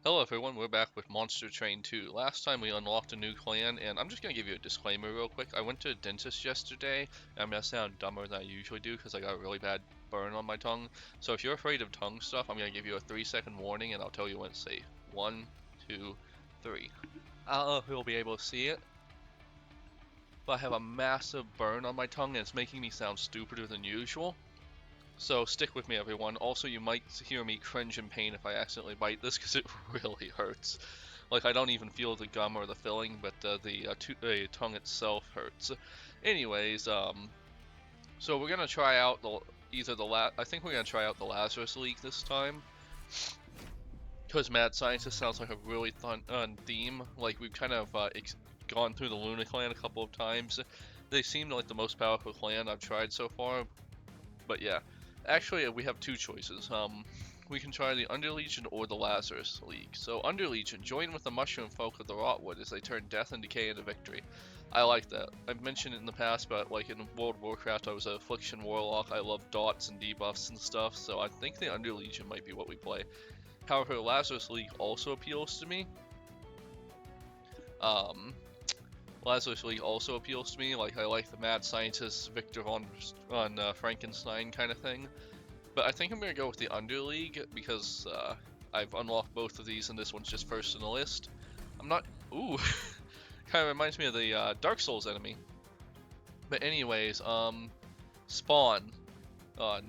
Hello everyone, we're back with Monster Train 2. Last time we unlocked a new clan, and I'm just gonna give you a disclaimer real quick. I went to a dentist yesterday, and I'm gonna sound dumber than I usually do because I got a really bad burn on my tongue. So if you're afraid of tongue stuff, I'm gonna give you a 3-second warning, and I'll tell you when it's safe. 1, 2, 3. I don't know if you'll be able to see it, but I have a massive burn on my tongue, and it's making me sound stupider than usual. So stick with me, everyone. Also, you might hear me cringe in pain if I accidentally bite this because it really hurts. Like, I don't even feel the gum or the filling, but the tongue itself hurts. Anyways, so we're gonna try out I think we're gonna try out the Lazarus League this time. Because Mad Scientist sounds like a really fun theme. Like, we've kind of gone through the Luna clan a couple of times. They seem like the most powerful clan I've tried so far. But yeah, actually we have two choices. We can try the Underlegion or the Lazarus League. So Underlegion, join with the Mushroom Folk of the Rotwood as they turn death and decay into victory. I like that. I've mentioned it in the past, but like in World of Warcraft, I was a affliction warlock. I love dots and debuffs and stuff, so I think the Underlegion might be what we play. However, Lazarus League also appeals to me. Um, Lazarus League also appeals to me. Like, I like the mad scientist Victor von Frankenstein kind of thing. But I think I'm going to go with the Underleague because I've unlocked both of these and this one's just first in the list. I'm not... Ooh! Kind of reminds me of the Dark Souls enemy. But anyways, Spawn.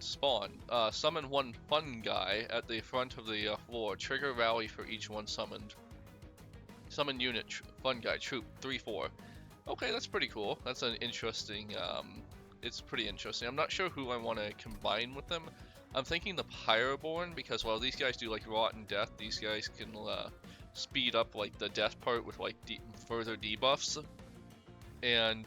Spawn. Summon one fun guy at the front of the floor. Trigger rally for each one summoned. Summon unit, fun guy, troop, 3-4. Okay, that's pretty cool. That's an interesting, it's pretty interesting. I'm not sure who I want to combine with them. I'm thinking the Pyroborn, because while these guys do like rotten death, these guys can speed up like the death part with like further debuffs, and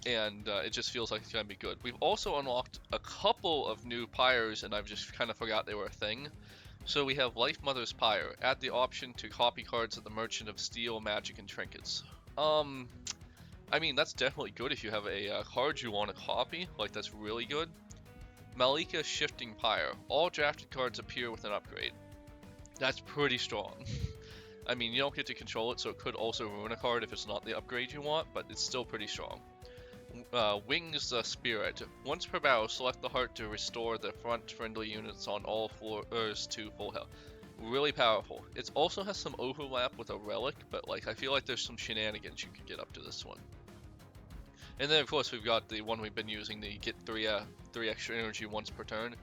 it just feels like it's gonna be good. We've also unlocked a couple of new pyres, and I've just kind of forgot they were a thing. So we have Life Mother's Pyre. Add the option to copy cards at the Merchant of Steel, Magic, and Trinkets. I mean, that's definitely good if you have a card you want to copy. Like, that's really good. Malika's Shifting Pyre. All drafted cards appear with an upgrade. That's pretty strong. I mean, you don't get to control it, so it could also ruin a card if it's not the upgrade you want, but it's still pretty strong. Wings the Spirit. Once per battle, select the heart to restore the front friendly units on all floors to full health. Really powerful. It also has some overlap with a relic, but like I feel like there's some shenanigans you could get up to this one. And then of course we've got the one we've been using, the get three extra energy once per turn.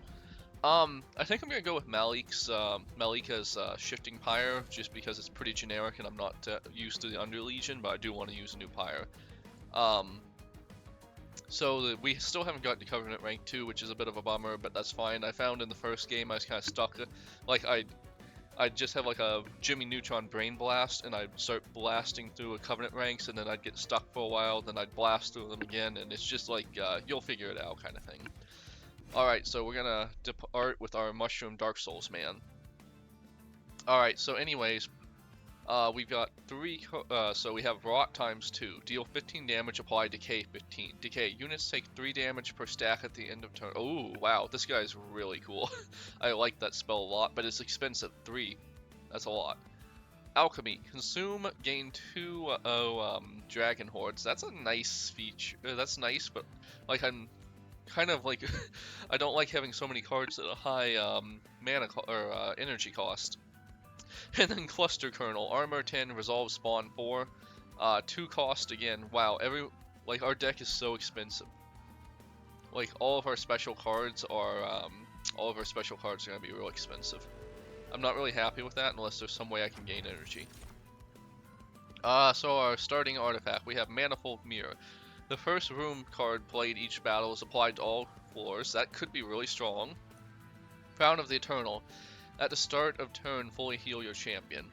I think I'm gonna go with Malika's Shifting Pyre, just because it's pretty generic and I'm not used to the Underlegion, but I do want to use a new pyre. So we still haven't got to Covenant rank 2, which is a bit of a bummer, but that's fine. I found in the first game I was kind of stuck. Like, I'd just have like a Jimmy Neutron Brain Blast, and I'd start blasting through a Covenant ranks, and then I'd get stuck for a while, then I'd blast through them again, and it's just like, you'll figure it out kind of thing. Alright, so we're gonna depart with our Mushroom Dark Souls man. Alright, so anyways, we've got so we have Rot times 2. Deal 15 damage, apply Decay 15. Decay. Units take 3 damage per stack at the end of turn. Oh, wow, this guy's really cool. I like that spell a lot, but it's expensive. 3. That's a lot. Alchemy. Consume, gain 2 Dragon Hordes. That's a nice feature. That's nice, but like I'm kind of like I don't like having so many cards at a high mana or energy cost. And then Cluster Kernel, Armor 10, Resolve Spawn 4, 2 cost again. Wow, like our deck is so expensive. Like all of our special cards are gonna be real expensive. I'm not really happy with that unless there's some way I can gain energy. So our starting artifact, we have Manifold Mirror. The first room card played each battle is applied to all floors. That could be really strong. Crown of the Eternal. At the start of turn, fully heal your champion.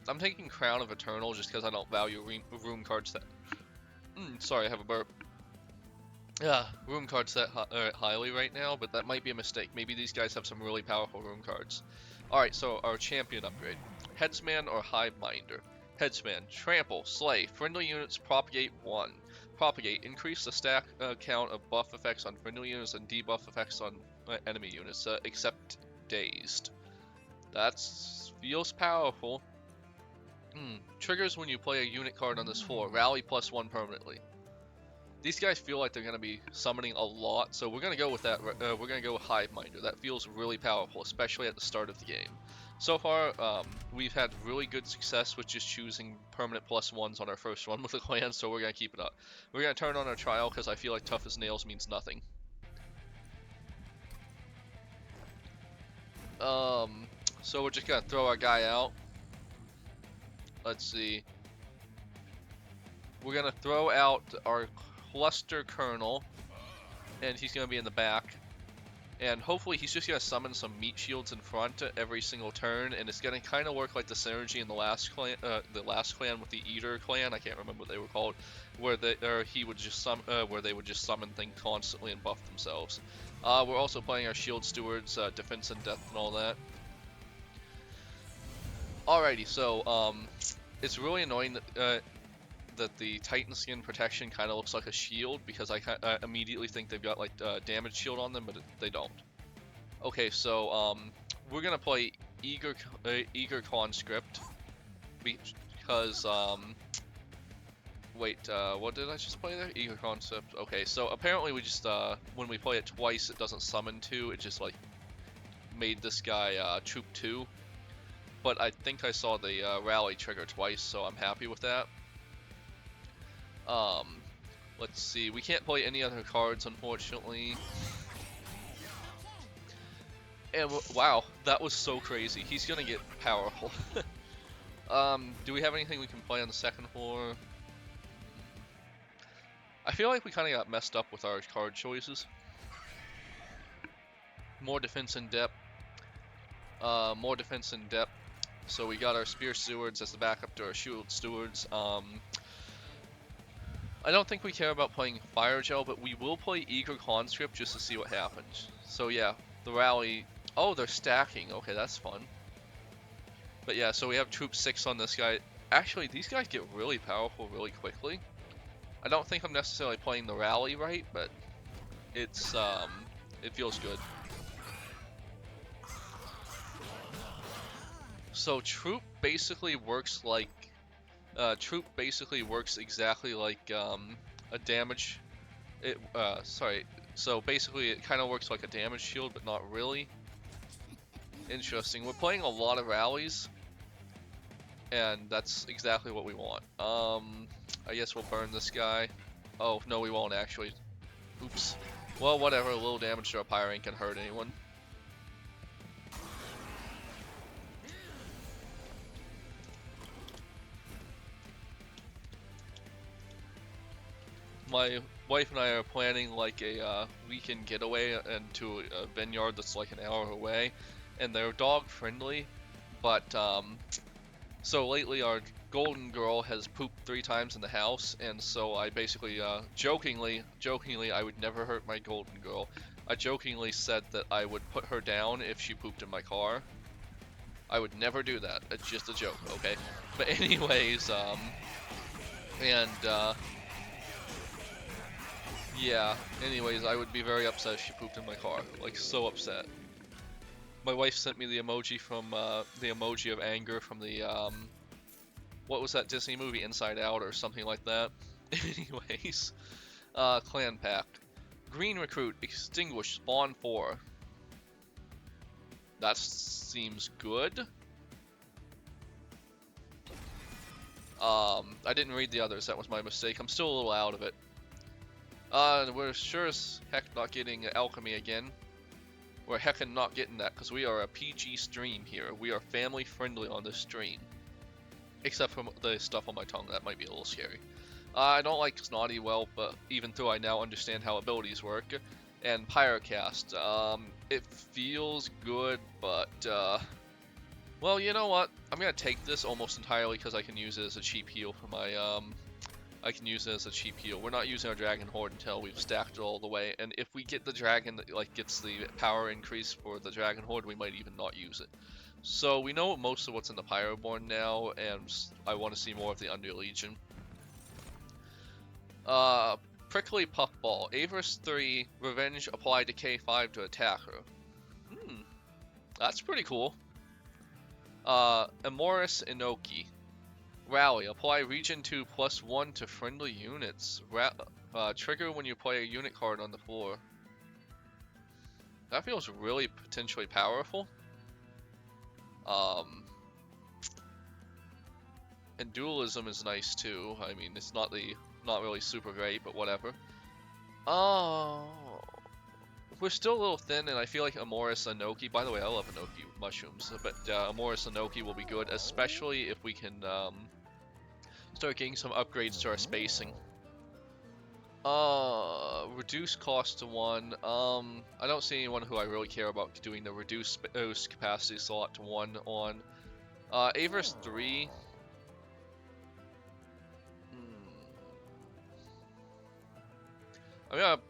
I'm taking Crown of Eternal just because I don't value room cards that... sorry, I have a burp. Yeah, room cards set highly right now, but that might be a mistake. Maybe these guys have some really powerful room cards. Alright, so our champion upgrade. Headsman or Hiveminder. Headsman, Trample, Slay, friendly units propagate 1. Propagate, increase the stack count of buff effects on friendly units and debuff effects on enemy units, except dazed. That feels powerful. Triggers when you play a unit card on this floor. Rally +1 permanently. These guys feel like they're going to be summoning a lot, so we're going to go with that. We're going to go with Hiveminder. That feels really powerful, especially at the start of the game. So far, we've had really good success with just choosing permanent +1s on our first run with the clan, so we're going to keep it up. We're going to turn on our trial because I feel like tough as nails means nothing. So we're just going to throw our guy out. Let's see. We're going to throw out our cluster colonel, and he's going to be in the back. And hopefully he's just going to summon some meat shields in front every single turn, and it's going to kind of work like the synergy in the last clan with the Eater clan. I can't remember what they were called, where they would just summon things constantly and buff themselves. We're also playing our shield stewards, defense and death and all that. Alrighty, so it's really annoying that the Titan skin protection kind of looks like a shield, because I immediately think they've got like damage shield on them, but they don't. Okay, so we're gonna play Eager Conscript because wait, what did I just play there? Eager Conscript. Okay, so apparently we just when we play it twice, it doesn't summon 2. It just like made this guy troop 2. But I think I saw the rally trigger twice, so I'm happy with that. Let's see, we can't play any other cards, unfortunately. And wow, that was so crazy. He's gonna get powerful. Do we have anything we can play on the second floor? I feel like we kind of got messed up with our card choices. More defense in depth. More defense in depth. So we got our Spear Stewards as the backup to our Shield Stewards. I don't think we care about playing Fire Gel, but we will play Eager Conscript just to see what happens. So yeah, the rally... Oh, they're stacking. Okay, that's fun. But yeah, so we have Troop 6 on this guy. Actually, these guys get really powerful really quickly. I don't think I'm necessarily playing the rally right, but it's it feels good. So Troop basically works like exactly like a damage. So basically it kind of works like a damage shield, but not really. Interesting. We're playing a lot of rallies, and that's exactly what we want. I guess we'll burn this guy. Oh no, we won't actually. Oops. Well, whatever. A little damage to a pyre ain't can hurt anyone. My wife and I are planning like a weekend getaway into a vineyard that's like an hour away, and they're dog friendly, but so lately our golden girl has pooped 3 times in the house, and so I basically jokingly I would never hurt my golden girl. I jokingly said that I would put her down if she pooped in my car. I would never do that. It's just a joke, okay? But anyways, yeah, anyways, I would be very upset if she pooped in my car. Like, so upset. My wife sent me the emoji from, the emoji of anger from the, what was that Disney movie, Inside Out or something like that? Anyways, clan pack. Green recruit, extinguish, spawn 4. That seems good. I didn't read the others, that was my mistake. I'm still a little out of it. We're sure as heck not getting alchemy again. We're heckin' not getting that, because we are a PG stream here. We are family friendly on this stream. Except for the stuff on my tongue, that might be a little scary. I don't like Snotty Whelp, but even though I now understand how abilities work. And Pyrocast, it feels good, but, well, you know what? I'm gonna take this almost entirely because I can use it as a cheap heal for my, We're not using our Dragon Horde until we've stacked it all the way, and if we get the dragon that like gets the power increase for the Dragon Horde, we might even not use it. So we know most of what's in the Pyroborn now, and I want to see more of the Under Legion. Prickly Puffball. Avarice 3, Revenge applied to K5 to attacker. That's pretty cool. Amoris Inoki. Rally. Apply Regen 2 +1 to friendly units. Trigger when you play a unit card on the floor. That feels really potentially powerful. And dualism is nice too. I mean, it's not really super great, but whatever. Oh, we're still a little thin, and I feel like Amoris Inoki. By the way, I love Inoki mushrooms, but Amoris Inoki will be good, especially if we can start getting some upgrades to our spacing. Reduce cost to 1. I don't see anyone who I really care about doing the reduce capacity slot to 1 on. Avarice 3. I'm gonna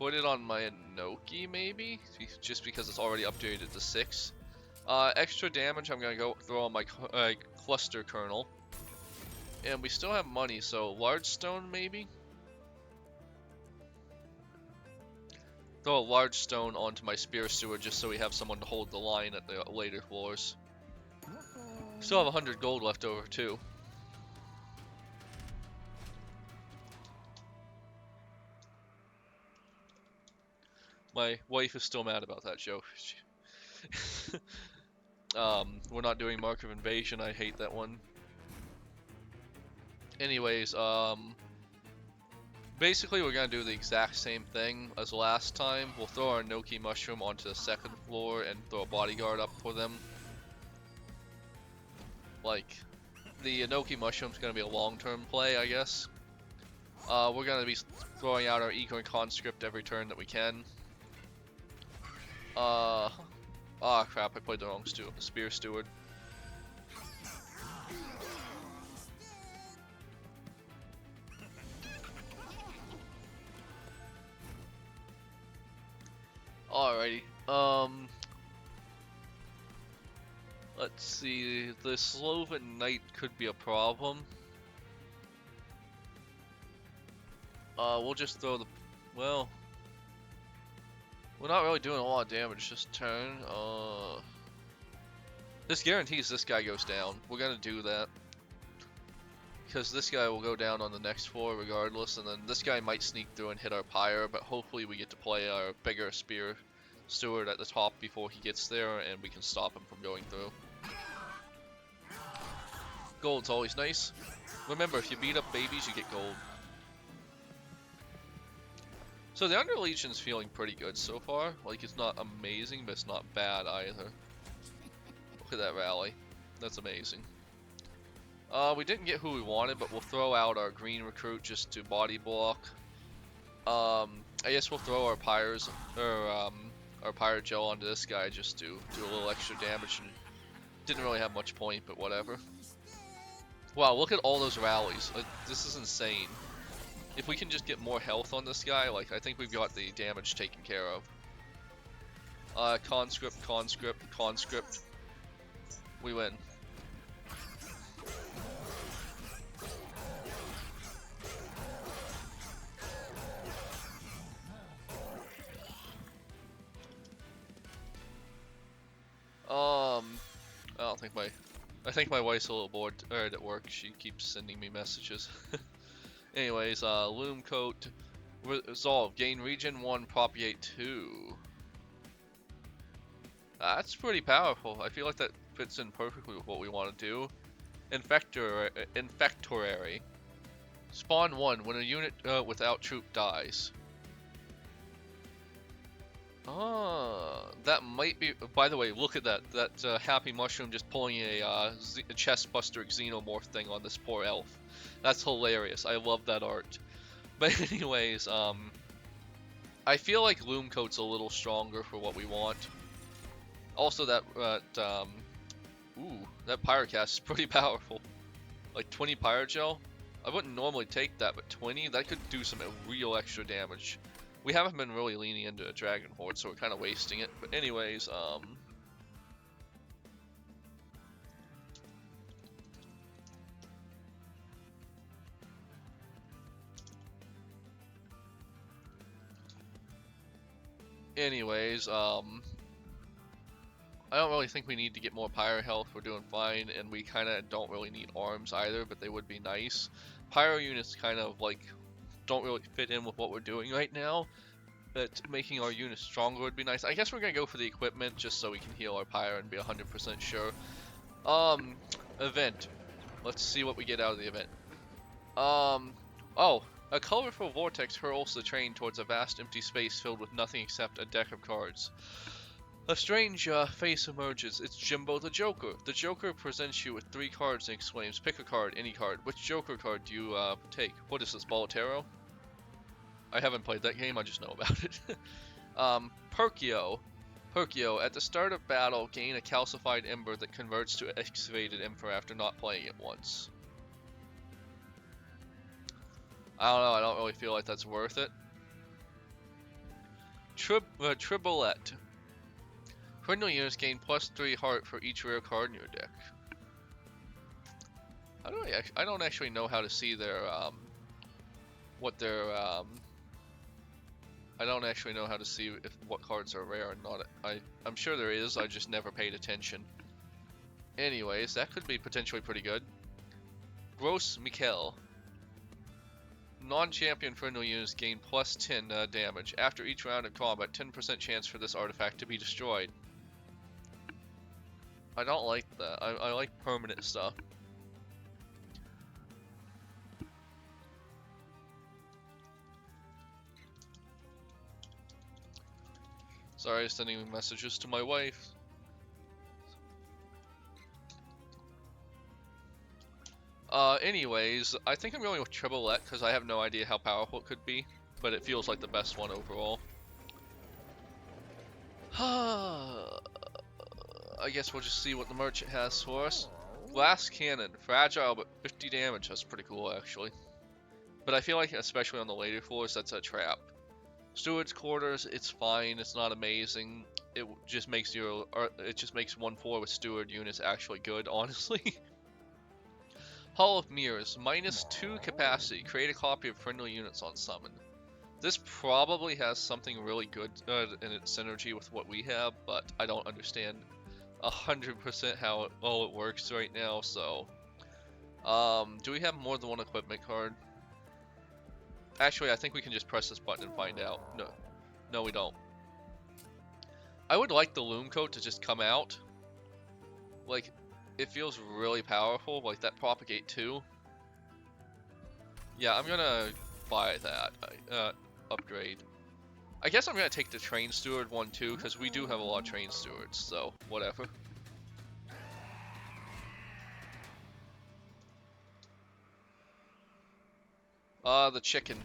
put it on my Inoki, maybe? Just because it's already updated to 6. Extra damage I'm gonna go throw on my cluster kernel. And we still have money, so large stone maybe? Throw a large stone onto my spear steward just so we have someone to hold the line at the later floors. Still have 100 gold left over too. My wife is still mad about that joke. We're not doing Mark of Invasion. I hate that one. Anyways, basically we're gonna do the exact same thing as last time. We'll throw our Inoki mushroom onto the second floor and throw a bodyguard up for them. Like, the Inoki mushroom's gonna be a long-term play, I guess. We're gonna be throwing out our Eco Conscript every turn that we can. Crap, I played the wrong spear steward. Alrighty, let's see, the Sloven Knight could be a problem. We'll just throw the, well, we're not really doing a lot of damage this turn. This guarantees this guy goes down. We're gonna do that. Because this guy will go down on the next floor regardless, and then this guy might sneak through and hit our pyre, but hopefully we get to play our bigger spear steward at the top before he gets there, and we can stop him from going through. Gold's always nice. Remember, if you beat up babies, you get gold. So the Under Legion's feeling pretty good so far. Like, it's not amazing, but it's not bad either. Look at that rally. That's amazing. We didn't get who we wanted, but we'll throw out our green recruit just to body block. I guess we'll throw our pyres, or our pyre gel onto this guy just to do a little extra damage. And didn't really have much point, but whatever. Wow, look at all those rallies. This is insane. If we can just get more health on this guy, like, I think we've got the damage taken care of. Conscript, conscript, conscript. We win. I think my wife's a little bored at work. She keeps sending me messages. Anyways, Loom Coat, Resolve, gain Regen 1, Propagate 2. That's pretty powerful. I feel like that fits in perfectly with what we want to do. Infectorary. Spawn 1, when a unit without troop dies. That might be. By the way, look at that. That happy mushroom just pulling a chest buster xenomorph thing on this poor elf. That's hilarious. I love that art. But anyways, I feel like Loom Coat's a little stronger for what we want. Also, that Pyrocast is pretty powerful. Like 20 Pyrogel. I wouldn't normally take that, but 20, that could do some real extra damage. We haven't been really leaning into a Dragon Horde, so we're kind of wasting it. But anyways, Anyways, I don't really think we need to get more pyro health. We're doing fine, and we kind of don't really need arms either, but they would be nice. Pyro units kind of like don't really fit in with what we're doing right now, but making our units stronger would be nice. I guess we're gonna go for the equipment just so we can heal our pyro and be 100% sure. Event. Let's see what we get out of the event. Oh, a colorful vortex hurls the train towards a vast empty space filled with nothing except a deck of cards. A strange face emerges. It's Jimbo the Joker. The Joker presents you with 3 cards and exclaims, "Pick a card, any card. Which Joker card do you take?" What is this, Bolotero? I haven't played that game, I just know about it. Perkio. Perkio, at the start of battle, gain a calcified ember that converts to excavated ember after not playing it once. I don't know, I don't really feel like that's worth it. Tribolette. Friendly units gain +3 heart for each rare card in your deck. I don't actually know how to see their, what their, I don't actually know how to see what cards are rare or not. I'm sure there is, I just never paid attention. Anyways, that could be potentially pretty good. Gross Mikkel. Non-champion friendly units gain +10 damage. After each round of combat, 10% chance for this artifact to be destroyed. I don't like that. I like permanent stuff. Sorry, sending messages to my wife. Anyways, I think I'm going with Tribolette because I have no idea how powerful it could be, but it feels like the best one overall. I guess we'll just see what the merchant has for us. Glass cannon, fragile but 50 damage. That's pretty cool, actually. But I feel like, especially on the later floors, that's a trap. Steward's quarters, it's fine. It's not amazing. It just makes it just makes 1/4 with steward units actually good, honestly. Hall of Mirrors, -2 capacity. Create a copy of friendly units on summon. This probably has something really good in its synergy with what we have, but I don't understand 100% how it works right now. So, do we have more than one equipment card? Actually, I think we can just press this button and find out. No, we don't. I would like the Loom Coat to just come out. Like, it feels really powerful, like that Propagate 2. Yeah, I'm gonna buy that upgrade. I guess I'm gonna take the Train Steward one too, because we do have a lot of Train Stewards, so whatever. The chicken.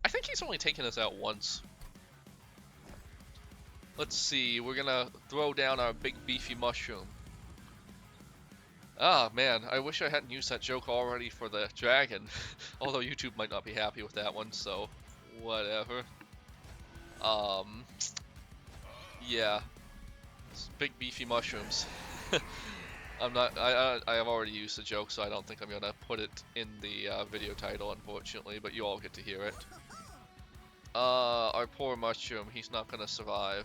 I think he's only taken us out once. Let's see, we're gonna throw down our big beefy mushroom. Ah, man, I wish I hadn't used that joke already for the dragon. Although YouTube might not be happy with that one, so whatever. Yeah. It's big beefy mushrooms. I have already used the joke, so I don't think I'm gonna put it in the video title, unfortunately, but you all get to hear it. Our poor mushroom, he's not gonna survive.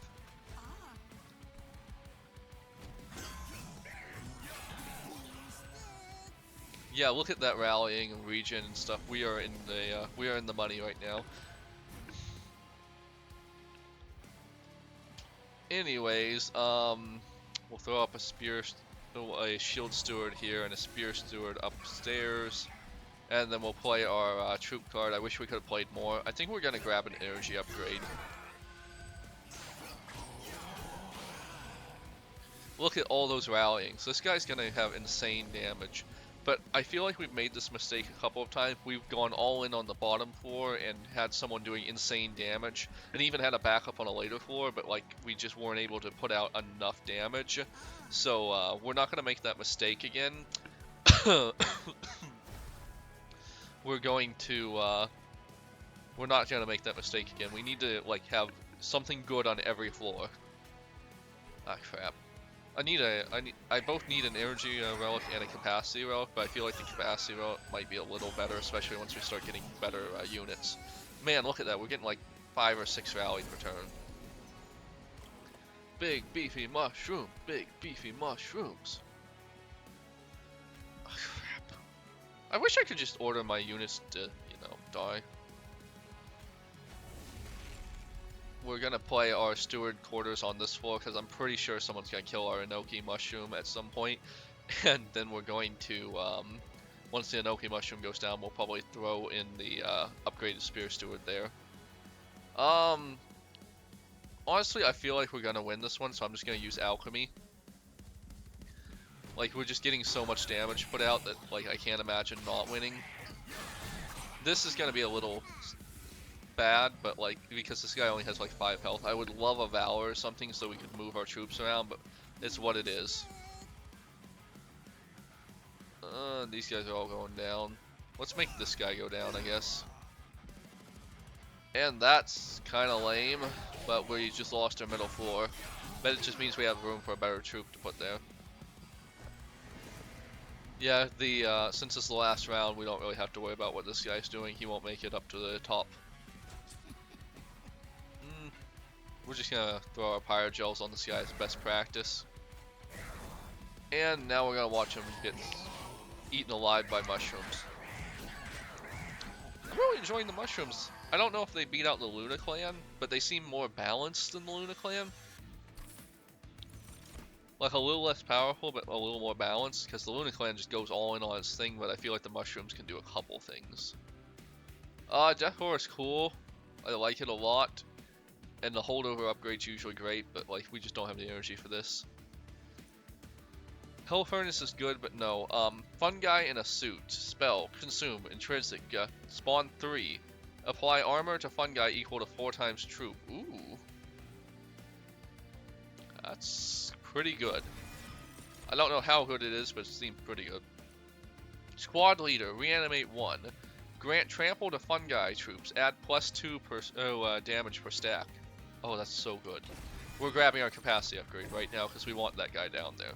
Yeah, look at that rallying and regen and stuff. We are in the money right now. Anyways, we'll throw up a shield steward here and a spear steward upstairs, and then we'll play our troop card. I wish we could have played more. I think we're gonna grab an energy upgrade. Look at all those rallyings. This guy's gonna have insane damage. But I feel like we've made this mistake a couple of times. We've gone all in on the bottom floor and had someone doing insane damage, and even had a backup on a later floor, but like we just weren't able to put out enough damage. So we're not going to make that mistake again. We're not going to make that mistake again. We need to like have something good on every floor. Ah, crap. I both need an energy relic and a capacity relic, but I feel like the capacity relic might be a little better, especially once we start getting better units. Man, look at that, we're getting like 5 or 6 rally per turn. Big beefy mushroom. Big beefy mushrooms. Oh, crap. I wish I could just order my units to, you know, die. We're gonna play our steward quarters on this floor because I'm pretty sure someone's gonna kill our Enoki mushroom at some point. And then we're going to, once the Enoki mushroom goes down, we'll probably throw in the upgraded spear steward there. Honestly, I feel like we're gonna win this one, so I'm just gonna use alchemy. Like, we're just getting so much damage put out that, like, I can't imagine not winning. This is gonna be a little bad, but, like, because this guy only has, like, 5 health. I would love a Valor or something so we could move our troops around, but it's what it is. These guys are all going down. Let's make this guy go down, I guess. And that's kind of lame, but we just lost our middle floor. But it just means we have room for a better troop to put there. Yeah, since it's the last round, we don't really have to worry about what this guy's doing. He won't make it up to the top. We're just gonna throw our Pyrogels on this guy as best practice. And now we're gonna watch him get eaten alive by mushrooms. I'm really enjoying the mushrooms. I don't know if they beat out the Luna clan, but they seem more balanced than the Luna clan. Like a little less powerful, but a little more balanced, because the Luna clan just goes all in on its thing, but I feel like the mushrooms can do a couple things. Decor is cool. I like it a lot. And the holdover upgrade's usually great, but like we just don't have the energy for this. Hell Furnace is good, but no. Fungi in a suit. Spell. Consume. Intrinsic. Spawn 3. Apply armor to fungi equal to 4 times troop. Ooh. That's pretty good. I don't know how good it is, but it seems pretty good. Squad Leader. Reanimate 1. Grant trample to fungi troops. Add +2 damage per stack. Oh, that's so good. We're grabbing our capacity upgrade right now because we want that guy down there.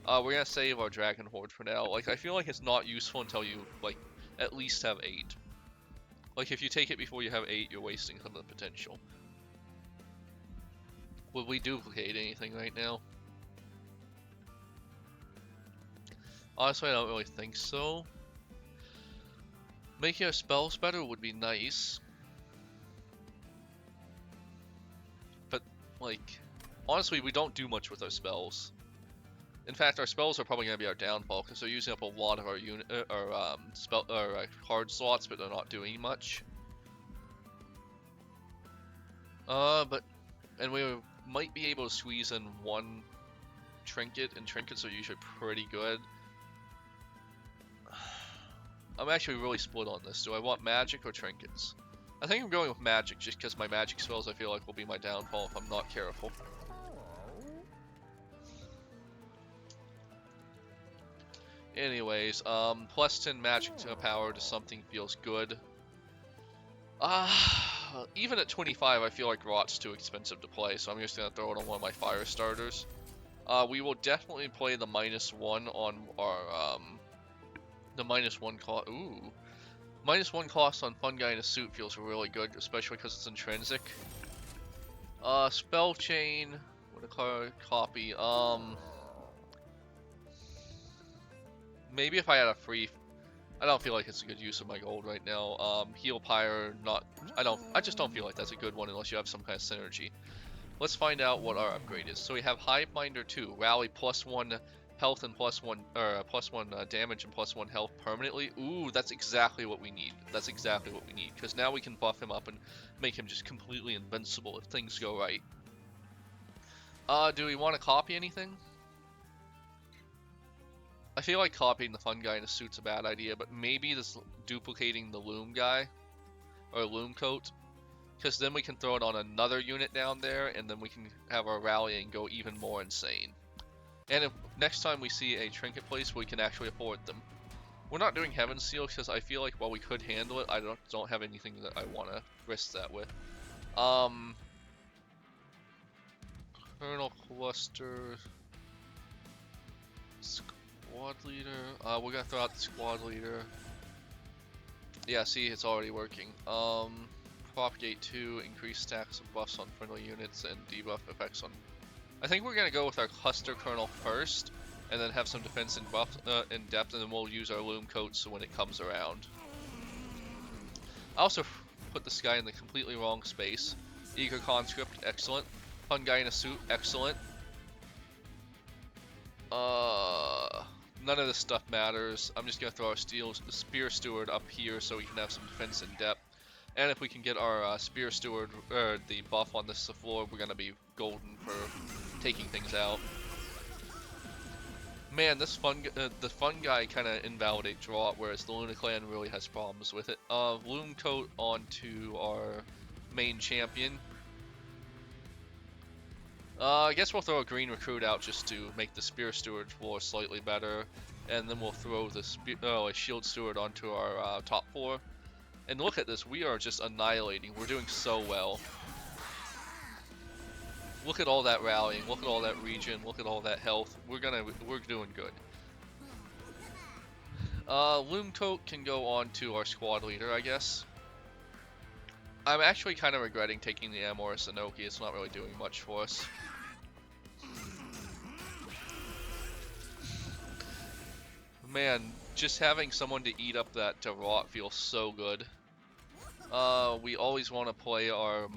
We're gonna save our Dragon Horde for now. Like, I feel like it's not useful until you, like, at least have 8. Like, if you take it before you have 8, you're wasting some of the potential. Would we duplicate anything right now? Honestly, I don't really think so. Making our spells better would be nice. But, like, honestly, we don't do much with our spells. In fact, our spells are probably going to be our downfall because they're using up a lot of our card slots, but they're not doing much. And we might be able to squeeze in 1 trinket, and trinkets are usually pretty good. I'm actually really split on this. Do I want magic or trinkets? I think I'm going with magic just because my magic spells I feel like will be my downfall if I'm not careful. Anyways, +10 magic power to something feels good. Even at 25, I feel like Rot's too expensive to play, so I'm just gonna throw it on one of my fire starters. We will definitely play the -1 on our, the -1 cost. Ooh. -1 cost on Fungi in a suit feels really good, especially because it's intrinsic. Spell chain. What a copy. Maybe if I had a free, I don't feel like it's a good use of my gold right now. Heal Pyre, not, I just don't feel like that's a good one unless you have some kind of synergy. Let's find out what our upgrade is. So we have Hiveminder 2, Rally +1 health and +1 damage and +1 health permanently. Ooh, that's exactly what we need. That's exactly what we need, because now we can buff him up and make him just completely invincible if things go right. Do we want to copy anything? I feel like copying the Fungi in a suit's a bad idea, but maybe this duplicating the Loom guy, or Loom coat, because then we can throw it on another unit down there, and then we can have our rallying go even more insane. And if next time we see a trinket place, we can actually afford them. We're not doing Heaven Seal because I feel like while we could handle it, I don't have anything that I want to risk that with. Colonel Cluster. Squad leader. We're gonna throw out the squad leader. Yeah, see, it's already working. Propagate 2, increase stacks of buffs on friendly units and debuff effects on I think we're gonna go with our cluster kernel first, and then have some defense and buff in depth, and then we'll use our loom coat so when it comes around. I also put this guy in the completely wrong space. Eager conscript, excellent. Fun guy in a suit, excellent. None of this stuff matters. I'm just gonna throw our spear steward up here so we can have some defense in depth. And if we can get our spear steward, the buff on this floor, we're gonna be golden for taking things out. Man, this the fun guy kind of invalidates Rot, whereas the Luna Clan really has problems with it. Loom coat onto our main champion. I guess we'll throw a green recruit out just to make the spear steward floor slightly better, and then we'll throw the a shield steward onto our top floor. And look at this, we are just annihilating. We're doing so well. Look at all that rallying, look at all that regen, look at all that health. We're doing good. Loom coat can go on to our squad leader, I guess. I'm actually kind of regretting taking the Amorous Inoki. It's not really doing much for us. Man, just having someone to eat up that rot feels so good. We always want to play our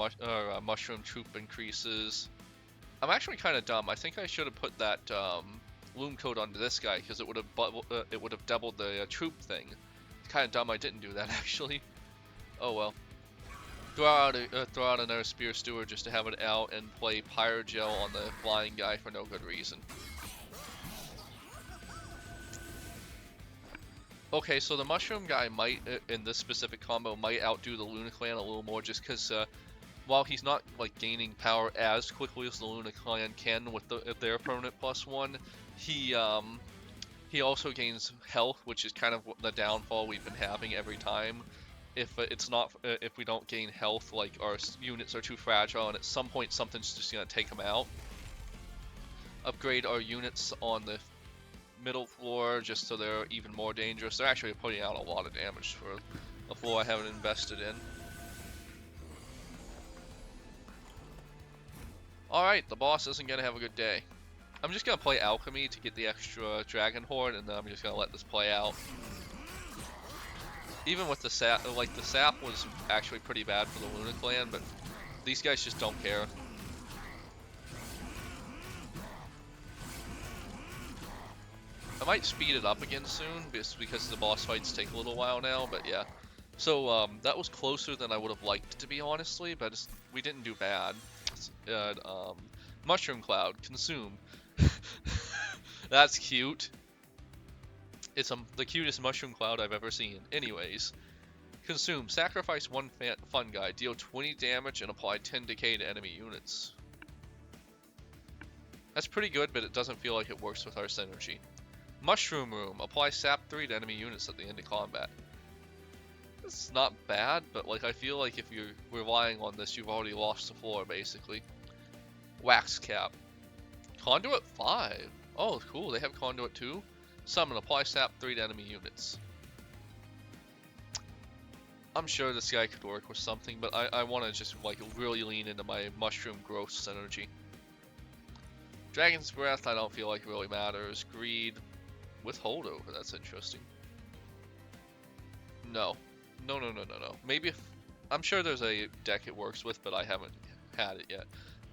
mushroom troop increases. I'm actually kind of dumb. I think I should have put that loom coat onto this guy because it would have doubled the troop thing. It's kind of dumb I didn't do that actually. Oh well. Throw out another spear steward just to have it out and play pyrogel on the flying guy for no good reason. Okay, so the mushroom guy might, in this specific combo, might outdo the Luna Clan a little more just because while he's not like gaining power as quickly as the Luna Clan can with their permanent +1, he also gains health, which is kind of the downfall we've been having every time. If we don't gain health, like our units are too fragile, and at some point something's just gonna take them out. Upgrade our units on the middle floor just so they're even more dangerous. They're actually putting out a lot of damage for a floor I haven't invested in. Alright, the boss isn't gonna have a good day. I'm just gonna play alchemy to get the extra dragon horde, and then I'm just gonna let this play out. Even with the sap, like the sap was actually pretty bad for the Luna Clan, but these guys just don't care. I might speed it up again soon, because the boss fights take a little while now, but yeah. So, that was closer than I would have liked, to be honestly, but we didn't do bad. Mushroom Cloud, consume. That's cute. It's the cutest mushroom cloud I've ever seen. Anyways, consume. Sacrifice one fun guy. Deal 20 damage and apply 10 decay to enemy units. That's pretty good, but it doesn't feel like it works with our synergy. Mushroom Room. Apply sap 3 to enemy units at the end of combat. It's not bad, but like I feel like if you're relying on this, you've already lost the floor, basically. Wax Cap. Conduit 5. Oh, cool. They have Conduit 2. Summon, apply sap 3 to enemy units. I'm sure this guy could work with something, but I want to just like really lean into my mushroom growth synergy. Dragon's Breath I don't feel like really matters. Greed with holdover, that's interesting. No. No. Maybe I'm sure there's a deck it works with, but I haven't had it yet.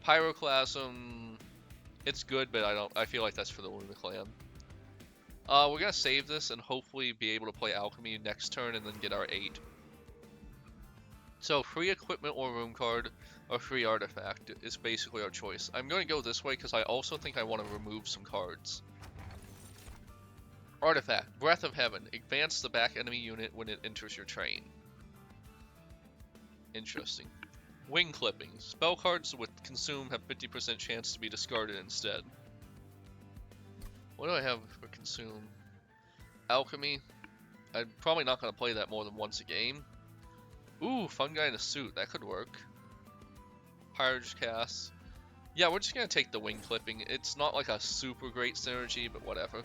Pyroclasm, it's good, but I feel like that's for the Luna Clan. We're gonna save this and hopefully be able to play alchemy next turn and then get our 8. So free equipment or room card or free artifact is basically our choice. I'm going to go this way because I also think I want to remove some cards. Artifact, Breath of Heaven. Advance the back enemy unit when it enters your train. Interesting. Wing Clipping. Spell cards with Consume have 50% chance to be discarded instead. What do I have for Consume? Alchemy. I'm probably not going to play that more than once a game. Ooh, fun guy in a suit. That could work. Pyrage Cast. Yeah, we're just going to take the Wing Clipping. It's not like a super great synergy, but whatever.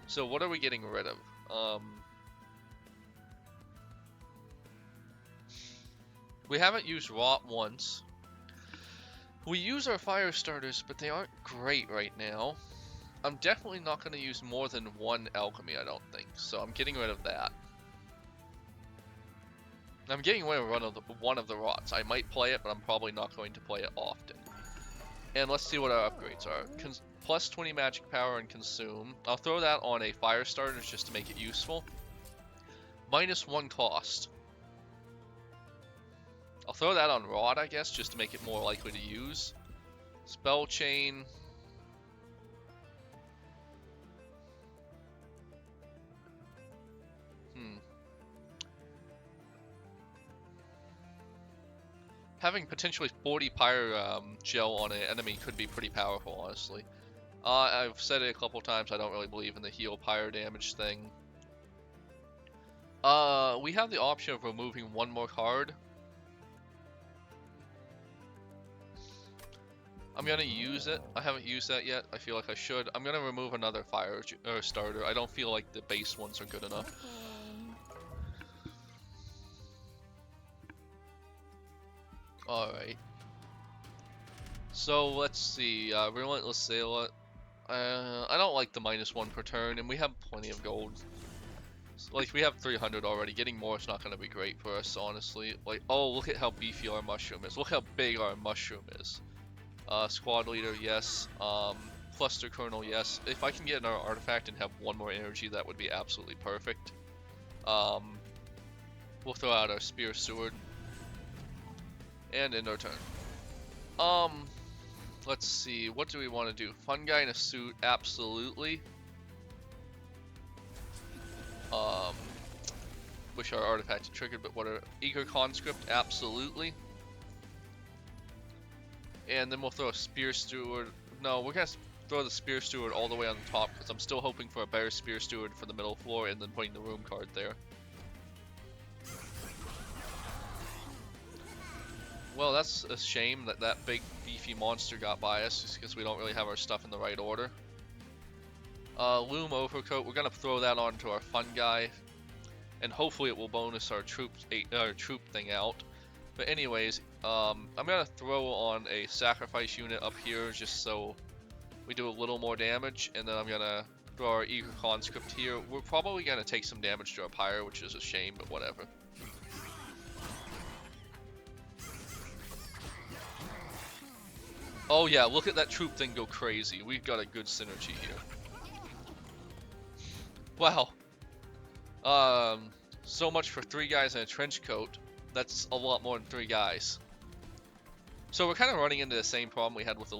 So what are we getting rid of? We haven't used Rot once. We use our fire starters, but they aren't great right now. I'm definitely not going to use more than one alchemy, I don't think, so I'm getting rid of that. I'm getting rid of one of the rots. I might play it, but I'm probably not going to play it often. And let's see what our upgrades are. Plus 20 magic power and consume. I'll throw that on a fire starter just to make it useful. Minus 1 cost. I'll throw that on rod, I guess, just to make it more likely to use. Spell chain. Having potentially 40 pyre gel on an enemy could be pretty powerful, honestly. I've said it a couple times, I don't really believe in the heal pyre damage thing. We have the option of removing one more card. I'm gonna use it. I haven't used that yet. I feel like I should. I'm gonna remove another fire starter. I don't feel like the base ones are good enough. Alright. So let's see. Relentless Sailor. I don't like the -1 per turn, and we have plenty of gold. Like, we have 300 already. Getting more is not going to be great for us, honestly. Like, oh, look at how beefy our mushroom is. Look how big our mushroom is. Squad leader, yes. Cluster kernel, yes. If I can get another artifact and have one more energy, that would be absolutely perfect. We'll throw out our spear sword. And end our turn. Let's see. What do we want to do? Fun guy in a suit, absolutely. Wish our artifact had triggered, but what are eager conscript, absolutely. And then we'll throw a spear steward. No, we're gonna throw the spear steward all the way on the top because I'm still hoping for a better spear steward for the middle floor, and then putting the room card there. Well, that's a shame that that big beefy monster got by us, just because we don't really have our stuff in the right order. Loom overcoat, we're gonna throw that onto our fun guy, and hopefully it will bonus our troop thing out. But anyways, I'm gonna throw on a sacrifice unit up here just so we do a little more damage, and then I'm gonna throw our eager conscript here. We're probably gonna take some damage to our pyre, which is a shame, but whatever. Oh yeah, look at that troop thing go crazy. We've got a good synergy here. Wow. So much for 3 guys in a trench coat. That's a lot more than 3 guys. So we're kind of running into the same problem we had with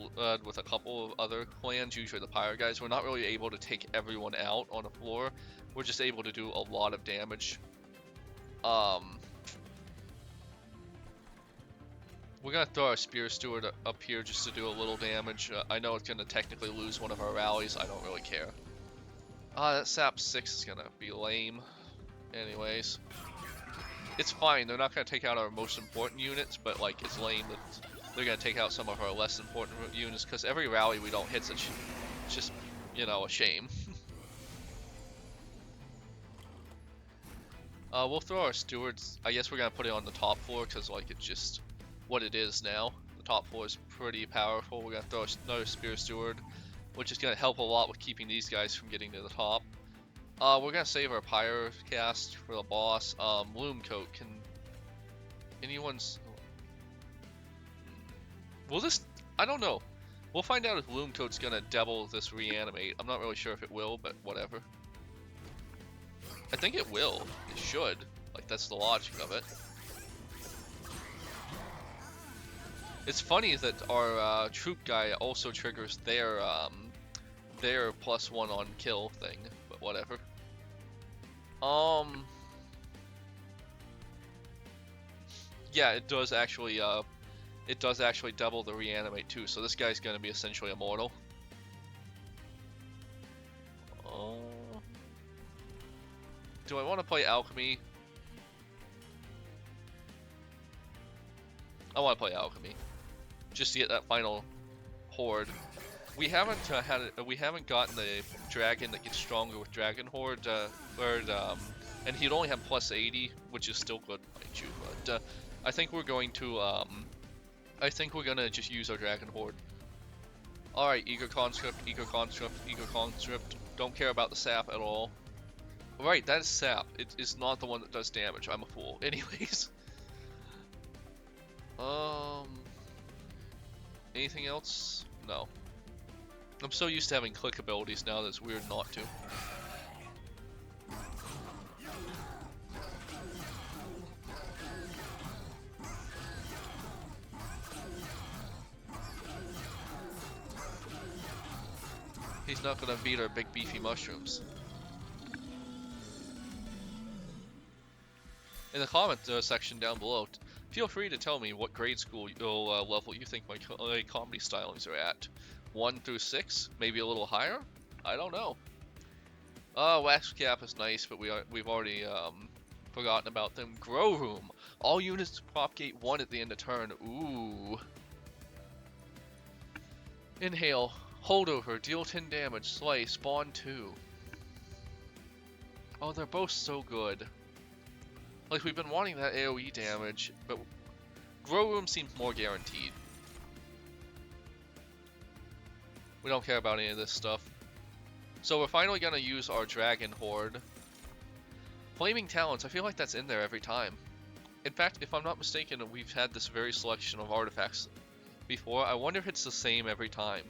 a couple of other clans, usually the pyre guys. We're not really able to take everyone out on the floor. We're just able to do a lot of damage. We're gonna throw our spear steward up here just to do a little damage. I know it's gonna technically lose one of our rallies. I don't really care. That sap 6 is gonna be lame. Anyways, it's fine. They're not gonna take out our most important units, but like it's lame that they're gonna take out some of our less important units because every rally we don't hit, it's just, you know, a shame. We'll throw our stewards. I guess we're gonna put it on the top floor because like it's just what it is now. The top floor is pretty powerful. We're gonna throw another spear steward, which is gonna help a lot with keeping these guys from getting to the top. We're gonna save our pyre cast for the boss. Loom coat, can anyone's? Will this? I don't know. We'll find out if Loom coat's gonna double this reanimate. I'm not really sure if it will, but whatever. I think it will. It should. Like that's the logic of it. It's funny that our troop guy also triggers their +1 on kill thing, but whatever. Yeah, it does actually double the reanimate too. So this guy's gonna be essentially immortal. Do I want to play alchemy? I want to play alchemy. Just to get that final horde. We haven't gotten the dragon that gets stronger with dragon horde, and he'd only have +80, which is still good, mind you. But I think we're going to I think we're gonna just use our Dragon Horde. Alright, Eager Conscript, Eager Conscript, Eager Conscript. Don't care about the sap at all. Right, that is sap. It is not the one that does damage. I'm a fool. Anyways. Anything else? No. I'm so used to having click abilities now that it's weird not to. He's not gonna beat our big beefy mushrooms. In the comment section down below, feel free to tell me what grade school level you think my comedy stylings are at. 1 through 6, maybe a little higher? I don't know. Wax Cap is nice, but we've already forgotten about them. Grow Room. All units propagate 1 at the end of turn. Ooh. Inhale. Holdover. Deal 10 damage. Slay. Spawn 2. Oh, they're both so good. Like, we've been wanting that AoE damage, but Grow Room seems more guaranteed. We don't care about any of this stuff. So we're finally gonna use our Dragon Horde. Flaming Talons, I feel like that's in there every time. In fact, if I'm not mistaken, we've had this very selection of artifacts before. I wonder if it's the same every time.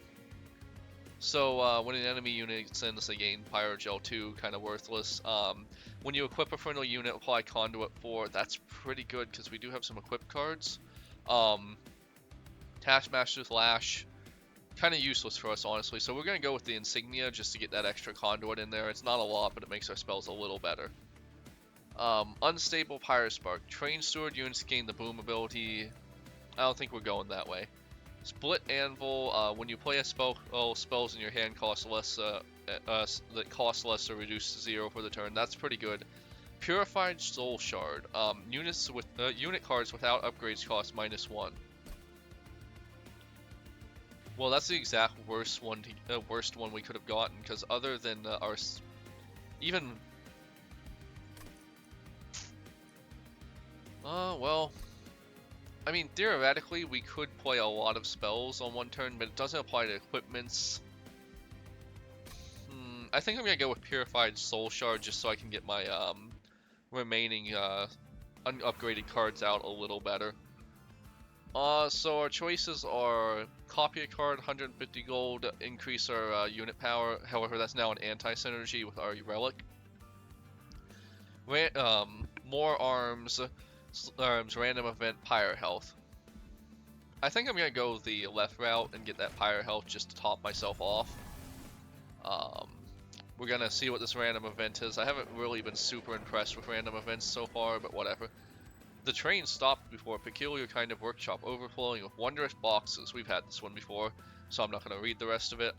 So when an enemy unit sends, they gain Pyrogel 2, kind of worthless. When you equip a friendly unit, apply Conduit 4. That's pretty good because we do have some equip cards. Taskmaster's Lash, kind of useless for us, honestly. So we're going to go with the Insignia just to get that extra Conduit in there. It's not a lot, but it makes our spells a little better. Unstable Pyrospark. Trained Steward units gain the Boom ability. I don't think we're going that way. Split Anvil, when you play a spell, spells in your hand cost less, that cost less or reduce to 0 for the turn. That's pretty good. Purified Soul Shard. Units with unit cards without upgrades cost -1. Well, that's the exact worst one we could have gotten, because other than our even. Well. I mean, theoretically, we could play a lot of spells on one turn, but it doesn't apply to equipments. I think I'm gonna go with Purified Soul Shard just so I can get my remaining unupgraded cards out a little better. So our choices are copy a card, 150 gold, increase our unit power. However, that's now an anti-synergy with our relic. More arms. Random event, Pyre Health. I think I'm gonna go the left route and get that Pyre Health just to top myself off. We're gonna see what this random event is. I haven't really been super impressed with random events so far, but whatever. The train stopped before. Peculiar kind of workshop, overflowing with wondrous boxes. We've had this one before, so I'm not gonna read the rest of it.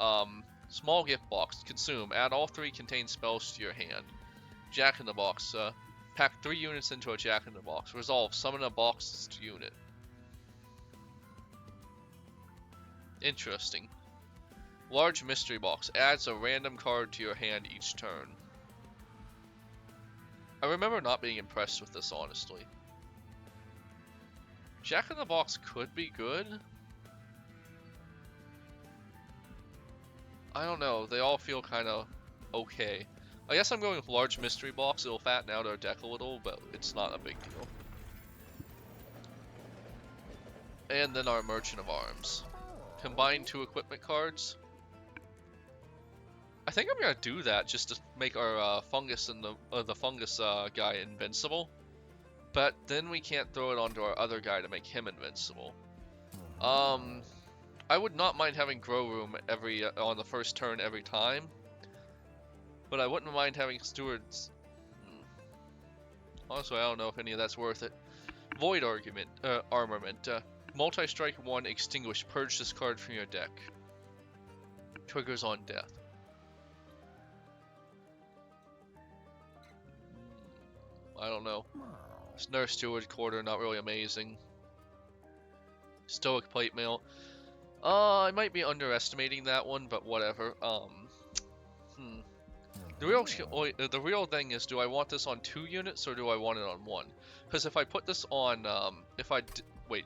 Small gift box. Consume. Add all 3 contained spells to your hand. Jack in the Box. Pack 3 units into a Jack in the Box. Resolve. Summon a boxed unit. Interesting. Large mystery box. Adds a random card to your hand each turn. I remember not being impressed with this, honestly. Jack in the Box could be good. I don't know. They all feel kind of okay. I guess I'm going with large mystery box. It'll fatten out our deck a little, but it's not a big deal. And then our Merchant of Arms. Combine 2 equipment cards. I think I'm gonna do that just to make our Fungus and the Fungus guy invincible. But then we can't throw it onto our other guy to make him invincible. I would not mind having Grow Room on the first turn every time. But I wouldn't mind having Stewards. Honestly, I don't know if any of that's worth it. Void Armament. Multi-strike 1, extinguish. Purge this card from your deck. Triggers on death. I don't know. Nurse Steward Quarter, not really amazing. Stoic Plate Mail. I might be underestimating that one, but whatever. The real thing is, do I want this on 2 units or do I want it on 1? Because if I put this on, wait.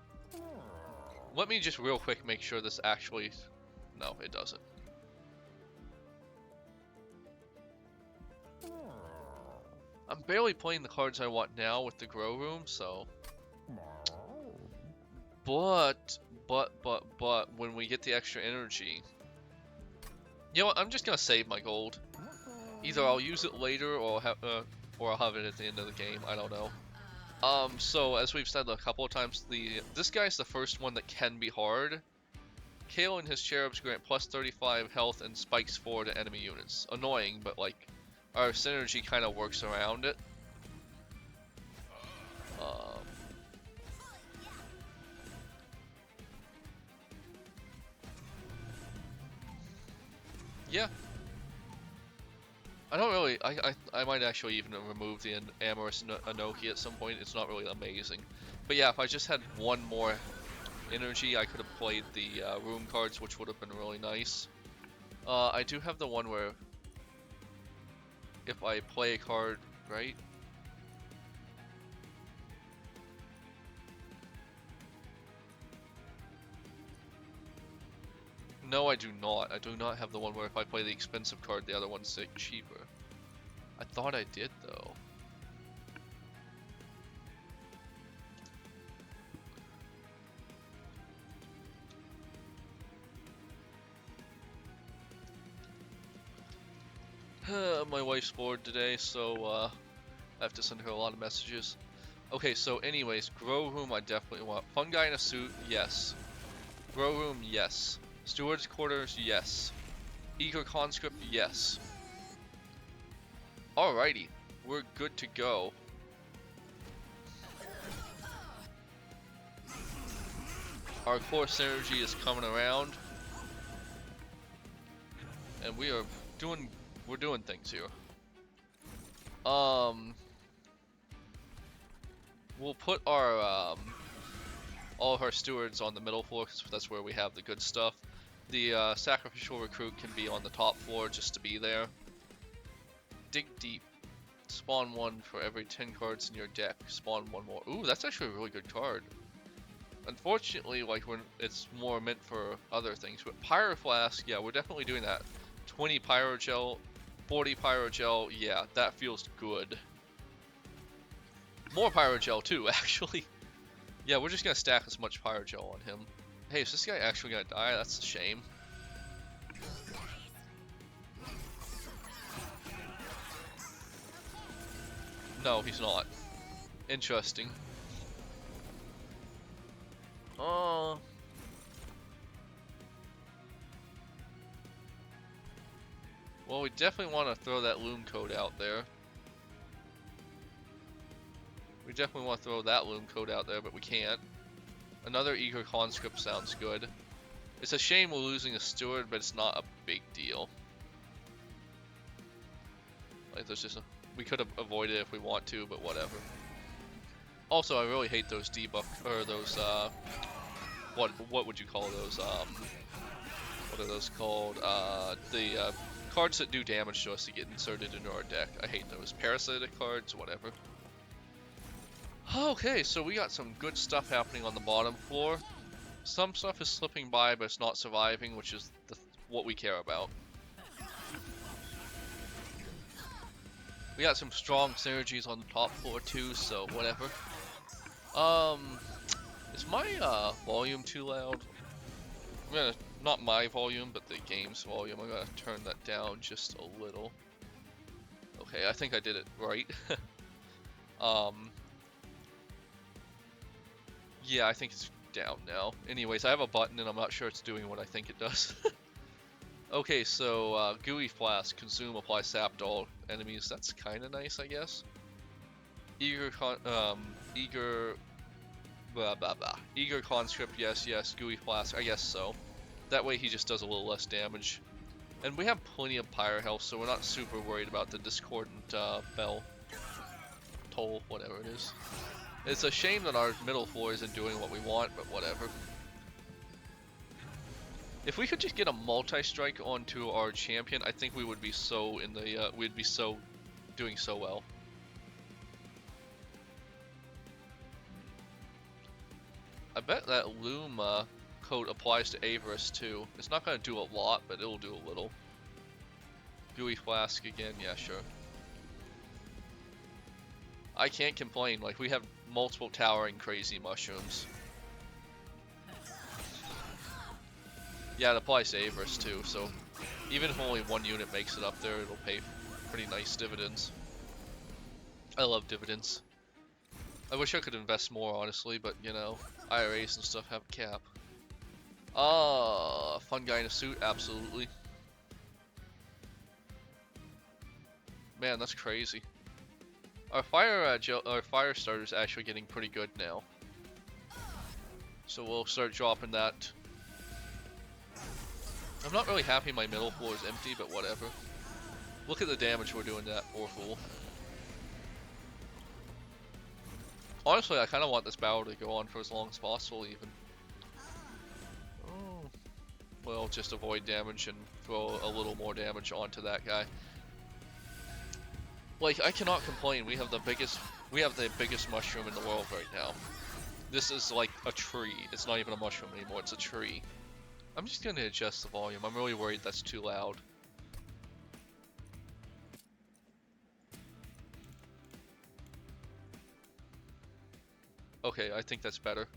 Let me just real quick make sure this actually... No, it doesn't. I'm barely playing the cards I want now with the grow room, so... But, when we get the extra energy... You know what, I'm just gonna save my gold. Either I'll use it later, or I'll have it at the end of the game, I don't know. So as we've said a couple of times, this guy's the first one that can be hard. Kale and his cherubs grant plus 35 health and spikes 4 to enemy units. Annoying, but like, our synergy kind of works around it. Yeah. I don't really, I might actually even remove the Amorous Anoki at some point. It's not really amazing. But yeah, if I just had one more energy, I could have played the room cards, which would have been really nice. I do have the one where if I play a card, right? No, I do not. I do not have the one where if I play the expensive card, the other one's cheaper. I thought I did, though. My wife's bored today, so I have to send her a lot of messages. Okay, so anyways, grow room I definitely want. Fungi in a suit, yes. Grow room, yes. Steward's quarters, yes. Eager conscript, yes. Alrighty, we're good to go. Our core synergy is coming around. And we're doing things here. We'll put our all of our stewards on the middle floor because that's where we have the good stuff. The sacrificial recruit can be on the top floor just to be there. Dig deep. Spawn one for every 10 cards in your deck. Spawn one more. Ooh, that's actually a really good card. Unfortunately, like when it's more meant for other things. But Pyro Flask, yeah, we're definitely doing that. 20 Pyrogel, 40 Pyrogel, yeah, that feels good. More Pyrogel too, actually. Yeah, we're just gonna stack as much Pyrogel on him. Hey, is this guy actually gonna die? That's a shame. No, he's not. Interesting. Oh. Well, we definitely want to throw that loom code out there. We definitely want to throw that loom code out there, but we can't. Another eager conscript sounds good. It's a shame we're losing a steward, but it's not a big deal. Like, there's just we could have avoided it if we want to, but whatever. Also, I really hate those debuff, or those, what would you call those, what are those called? The cards that do damage to us to get inserted into our deck. I hate those. Parasitic cards, whatever. Okay, so we got some good stuff happening on the bottom floor. Some stuff is slipping by, but it's not surviving, which is what we care about. We got some strong synergies on the top floor too, so whatever. Is my volume too loud? I'm gonna, not my volume, but the game's volume. I'm gonna turn that down just a little. Okay, I think I did it right. Yeah, I think it's down now. Anyways, I have a button and I'm not sure it's doing what I think it does. Okay, so Gooey Flask, consume, apply sap to all enemies. That's kind of nice, I guess. Eager conscript, yes, yes. Gooey Flask, I guess so. That way he just does a little less damage. And we have plenty of pyro health, so we're not super worried about the discordant bell. Toll, whatever it is. It's a shame that our middle floor isn't doing what we want, but whatever. If we could just get a multi-strike onto our champion, I think we would be so in the, we'd be so, doing so well. I bet that loom, coat applies to Avarice too. It's not gonna do a lot, but it'll do a little. Gooey Flask again, yeah, sure. I can't complain, like we have multiple towering crazy mushrooms. Yeah, it applies to Avarice too, so even if only one unit makes it up there, it'll pay pretty nice dividends. I love dividends. I wish I could invest more, honestly, but you know, IRAs and stuff have a cap. Fun guy in a suit, absolutely. Man, that's crazy. Our fire starter is actually getting pretty good now, so we'll start dropping that. I'm not really happy my middle floor is empty, but whatever. Look at the damage we're doing to that poor fool. Honestly, I kind of want this battle to go on for as long as possible, even. Oh. Well, just avoid damage and throw a little more damage onto that guy. Like, I cannot complain. We have the biggest mushroom in the world right now. This is like a tree. It's not even a mushroom anymore. It's a tree. I'm just gonna adjust the volume. I'm really worried that's too loud. Okay, I think that's better.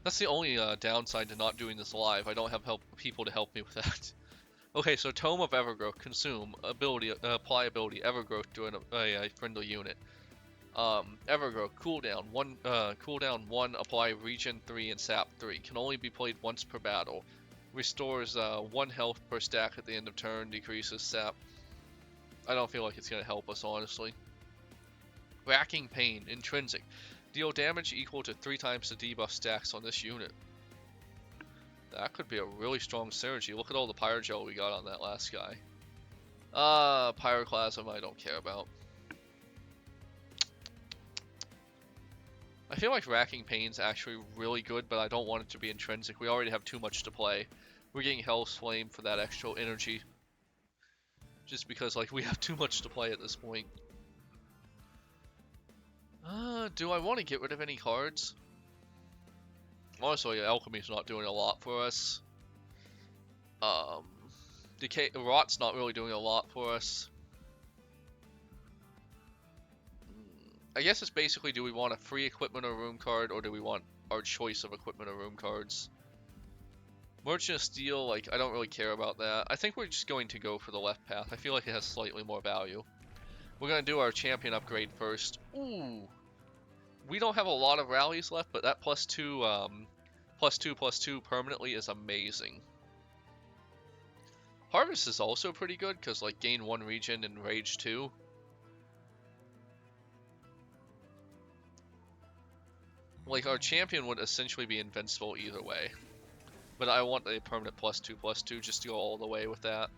That's the only downside to not doing this live. I don't have people to help me with that. Okay, so Tome of Evergrowth, consume, ability, apply ability, Evergrowth to a friendly unit. Evergrowth, cooldown 1, apply regen 3 and sap 3. Can only be played once per battle. Restores 1 health per stack at the end of turn, decreases sap. I don't feel like it's gonna help us, honestly. Racking Pain, intrinsic. Deal damage equal to 3 times the debuff stacks on this unit. That could be a really strong synergy. Look at all the Pyrogel we got on that last guy. Pyroclasm I don't care about. I feel like Racking Pain's actually really good, but I don't want it to be intrinsic. We already have too much to play. We're getting Hell's Flame for that extra energy. Just because, like, we have too much to play at this point. Do I want to get rid of any cards? Honestly, Alchemy's not doing a lot for us. Rot's not really doing a lot for us. I guess it's basically, do we want a free equipment or room card, or do we want our choice of equipment or room cards? Merchant of Steel, like, I don't really care about that. I think we're just going to go for the left path. I feel like it has slightly more value. We're going to do our champion upgrade first. Ooh! We don't have a lot of rallies left, but that +2/+2/+2 permanently is amazing. Harvest is also pretty good, because, like, gain 1 regen and rage 2. Like, our champion would essentially be invincible either way. But I want a permanent +2/+2 just to go all the way with that.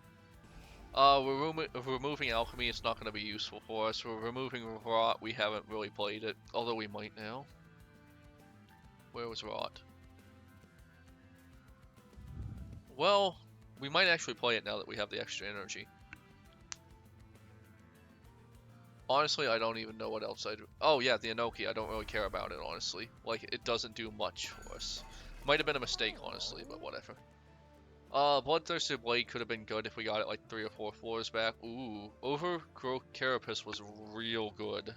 We're removing Alchemy. It's not going to be useful for us. We're removing Rot. We haven't really played it, although we might now. Where was Rot? Well, we might actually play it now that we have the extra energy. Honestly, I don't even know what else I do. Oh yeah, the Enoki. I don't really care about it, honestly. Like, it doesn't do much for us. Might have been a mistake, honestly, but whatever. Bloodthirsty Blade could have been good if we got it like 3 or 4 floors back. Ooh, Overgrowth Carapace was real good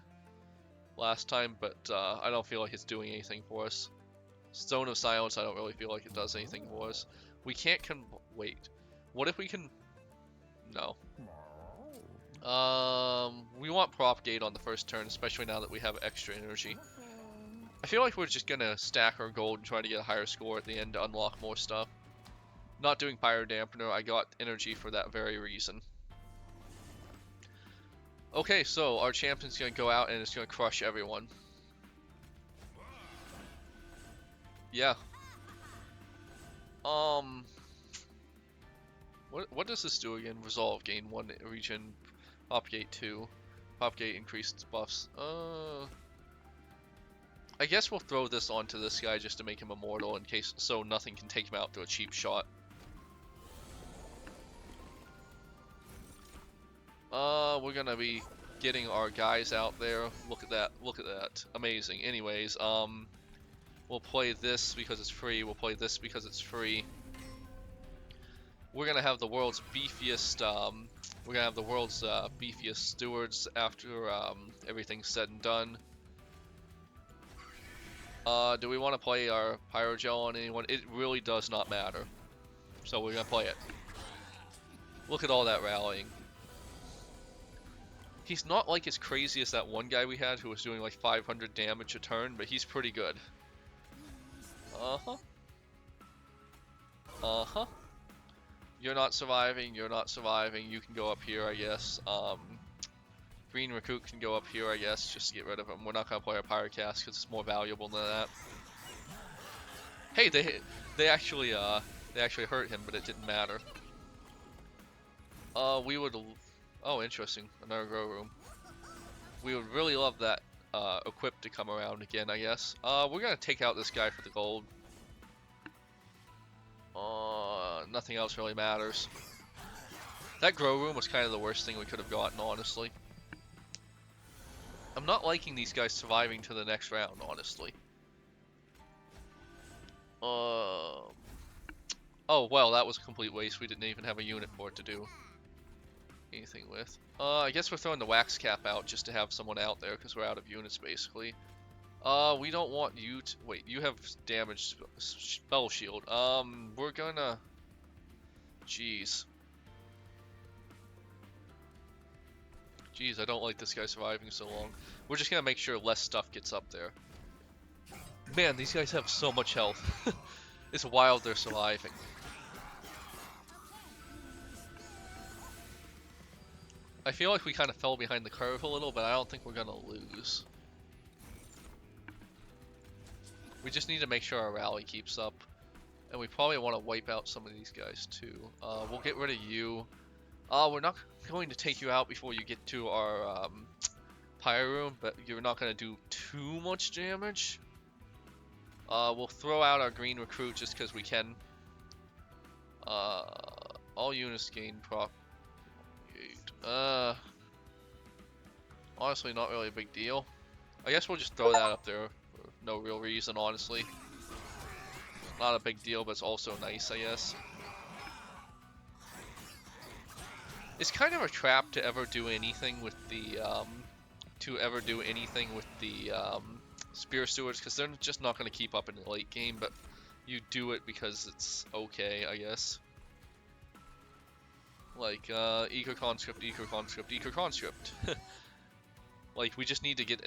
last time, but I don't feel like it's doing anything for us. Stone of Silence, I don't really feel like it does anything for us. We can't wait. What if we can... No. We want Propagate on the first turn, especially now that we have extra energy. I feel like we're just gonna stack our gold and try to get a higher score at the end to unlock more stuff. Not doing Pyro Dampener, I got energy for that very reason. Okay, so our champion's gonna go out and it's gonna crush everyone. Yeah. What does this do again? Resolve, gain 1 regen, Propagate 2. Propagate increased buffs. I guess we'll throw this onto this guy just to make him immortal in case, so nothing can take him out to a cheap shot. We're gonna be getting our guys out there. Look at that, look at that. Amazing. Anyways, We'll play this because it's free. We'll play this because it's free. We're gonna have the world's beefiest. We're gonna have the world's beefiest stewards after everything's said and done. Do we want to play our Pyrogel on anyone? It really does not matter. So we're gonna play it. Look at all that rallying. He's not like as crazy as that one guy we had who was doing like 500 damage a turn, but he's pretty good. Uh-huh. Uh-huh. You're not surviving, you're not surviving. You can go up here, I guess. Green Recruit can go up here, I guess, just to get rid of him. We're not gonna play our Pyrocast because it's more valuable than that. Hey, they actually hurt him, but it didn't matter. We would. Oh, interesting. Another grow room. We would really love that equip to come around again, I guess. We're gonna take out this guy for the gold. Nothing else really matters. That grow room was kind of the worst thing we could have gotten, honestly. I'm not liking these guys surviving to the next round, honestly. Oh, well, that was a complete waste. We didn't even have a unit for it to do anything with. I guess we're throwing the wax cap out just to have someone out there because we're out of units, basically. We don't want you to... Wait, you have damage spell shield. We're gonna... Jeez. Jeez, I don't like this guy surviving so long. We're just gonna make sure less stuff gets up there. Man, these guys have so much health. It's wild they're surviving. I feel like we kind of fell behind the curve a little, but I don't think we're gonna lose. We just need to make sure our rally keeps up. And we probably want to wipe out some of these guys too. We'll get rid of you. We're not going to take you out before you get to our pyro room, but you're not going to do too much damage. We'll throw out our green recruit just because we can. All units gain prop. Honestly, not really a big deal. I guess we'll just throw that up there for no real reason, honestly. Not a big deal, but it's also nice, I guess. It's kind of a trap to ever do anything with the Spear Stewards, because they're just not going to keep up in the late game, but you do it because it's okay, I guess. Like, Eco Conscript, Eco Conscript, Eco Conscript. Like, we just need to get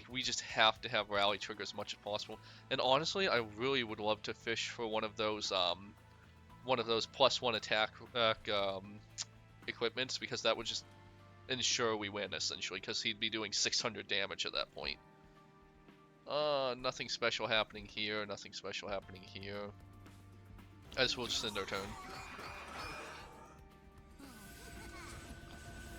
we just have to have rally trigger as much as possible. And honestly, I really would love to fish for one of those +1 attack equipments, because that would just ensure we win, essentially, because he'd be doing 600 damage at that point. Nothing special happening here, nothing special happening here. I guess we'll just end our turn.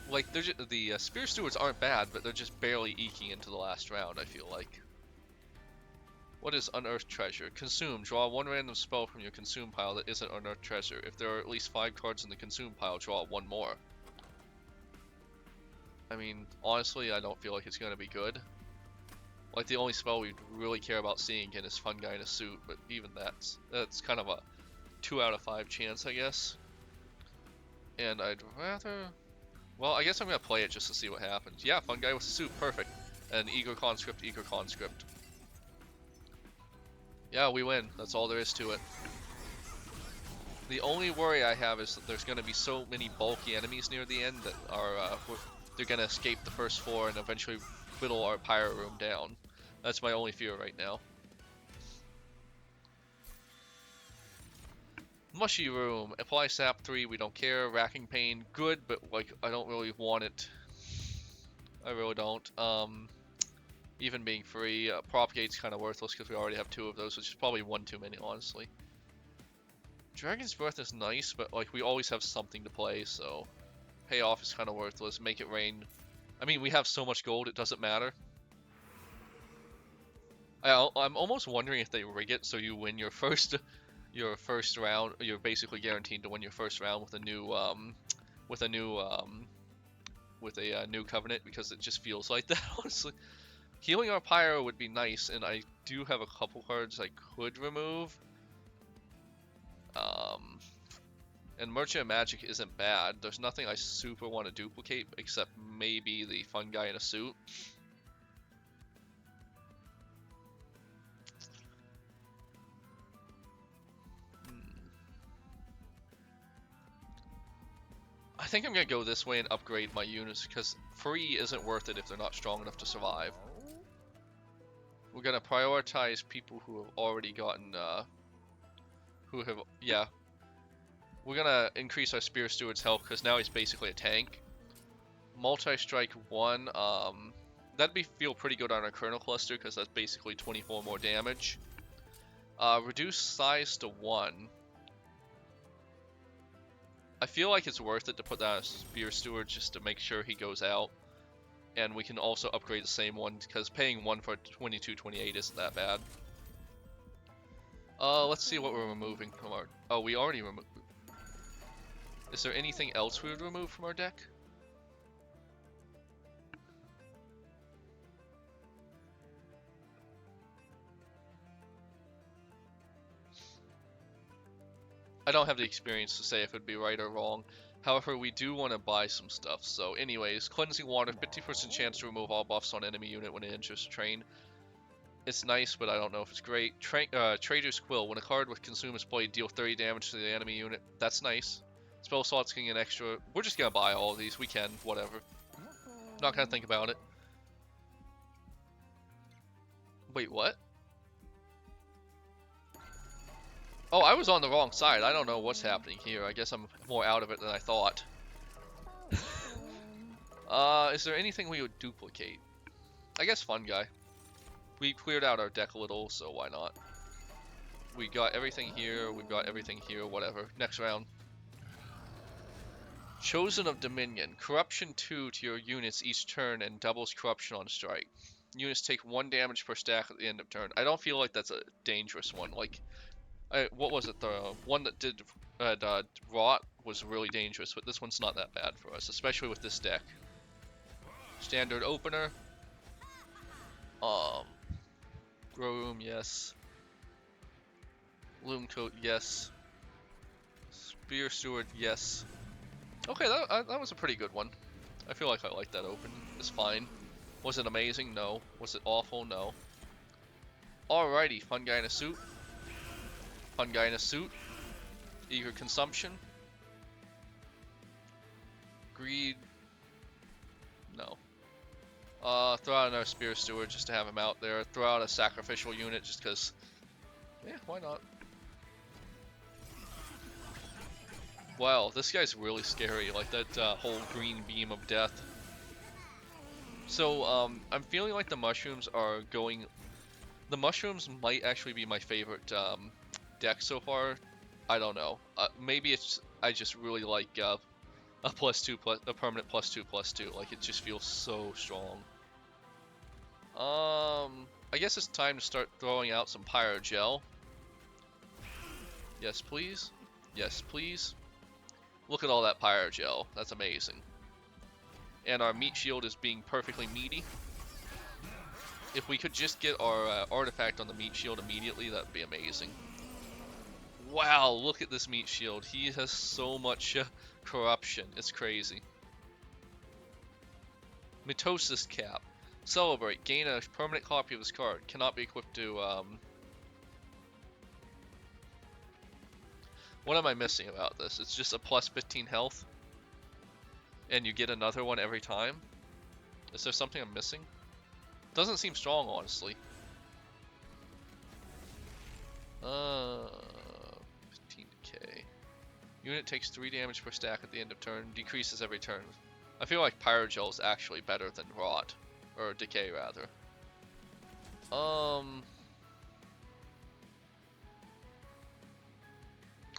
Like, the Spear Stewards aren't bad, but they're just barely eking into the last round, I feel like. What is Unearthed Treasure? Consume. Draw one random spell from your consume pile that isn't Unearthed Treasure. If there are at least 5 cards in the consume pile, draw one more. I mean, honestly, I don't feel like it's going to be good. Like, the only spell we'd really care about seeing again is Fun Guy in a Suit, but even that's kind of a 2 out of 5 chance, I guess. And I'd rather... Well, I guess I'm going to play it just to see what happens. Yeah, Fun Guy with a Suit, perfect. And Eco Conscript, Eco Conscript. Yeah, we win. That's all there is to it. The only worry I have is that there's going to be so many bulky enemies near the end that they're going to escape the first floor and eventually whittle our pyro room down. That's my only fear right now. Mushy Room. Apply Sap 3, we don't care. Racking Pain, good, but like I don't really want it. I really don't. Even being free. Propagate's kind of worthless because we already have 2 of those, which is probably 1 too many, honestly. Dragon's Breath is nice, but like we always have something to play, so Payoff is kind of worthless. Make It Rain. I mean, we have so much gold, it doesn't matter. I'm almost wondering if they rig it so you win your first round. You're basically guaranteed to win your first round with a new covenant, because it just feels like that, honestly. Healing our Pyro would be nice, and I do have a couple cards I could remove. And Merchant of Magic isn't bad. There's nothing I super want to duplicate, except maybe the fun guy in a suit. I think I'm going to go this way and upgrade my units, because free isn't worth it if they're not strong enough to survive. We're going to prioritize people who have already gotten, yeah. We're going to increase our Spear Steward's health, because now he's basically a tank. Multi-strike 1, that'd feel pretty good on our Kernel Cluster, because that's basically 24 more damage. Reduce size to 1. I feel like it's worth it to put that on Spear Steward just to make sure he goes out. And we can also upgrade the same one, because paying 1 for 22-28 isn't that bad. Let's see what we're removing from our... Oh, we already removed... Is there anything else we would remove from our deck? I don't have the experience to say if it would be right or wrong. However, we do want to buy some stuff. So anyways, Cleansing Water, 50% chance to remove all buffs on enemy unit when it enters a train. It's nice, but I don't know if it's great. Trader's Quill, when a card with Consume is played, deal 30 damage to the enemy unit. That's nice. Spell slots can get extra. We're just going to buy all of these. We can, whatever. Not going to think about it. Wait, what? Oh, I was on the wrong side. I don't know what's happening here. I guess I'm more out of it than I thought. Is there anything we would duplicate? I guess Fun Guy. We cleared out our deck a little, so why not? We got everything here, we've got everything here, whatever. Next round. Chosen of Dominion. Corruption 2 to your units each turn and doubles corruption on strike. Units take 1 damage per stack at the end of turn. I don't feel like that's a dangerous one. Like, what was it? The one that did Rot was really dangerous, but this one's not that bad for us, especially with this deck. Standard opener. Grow Room, yes. Loom Coat, yes. Spear Steward, yes. Okay, that was a pretty good one. I feel like I like that open. It's fine. Was it amazing? No. Was it awful? No. Alrighty, Fun Guy in a Suit. Fun Guy in a Suit. Eager Consumption. Greed. No. Throw out another Spear Steward just to have him out there. Throw out a Sacrificial unit just because... Yeah, why not? Wow, this guy's really scary. Like that whole green beam of death. So, I'm feeling like the mushrooms are going... The mushrooms might actually be my favorite deck so far. I don't know. Maybe it's... I just really like a permanent +2/+2. Like, it just feels so strong. I guess it's time to start throwing out some Pyro Gel. Yes, please. Yes, please. Look at all that Pyro Gel. That's amazing. And our meat shield is being perfectly meaty. If we could just get our artifact on the meat shield immediately, that would be amazing. Wow, look at this meat shield. He has so much corruption. It's crazy. Mitosis Cap. Celebrate. Gain a permanent copy of this card. Cannot be equipped to... What am I missing about this? It's just a +15 health. And you get another one every time. Is there something I'm missing? Doesn't seem strong, honestly. 15k. Unit takes 3 damage per stack at the end of turn. Decreases every turn. I feel like Pyrogel is actually better than Rot. Or Decay, rather.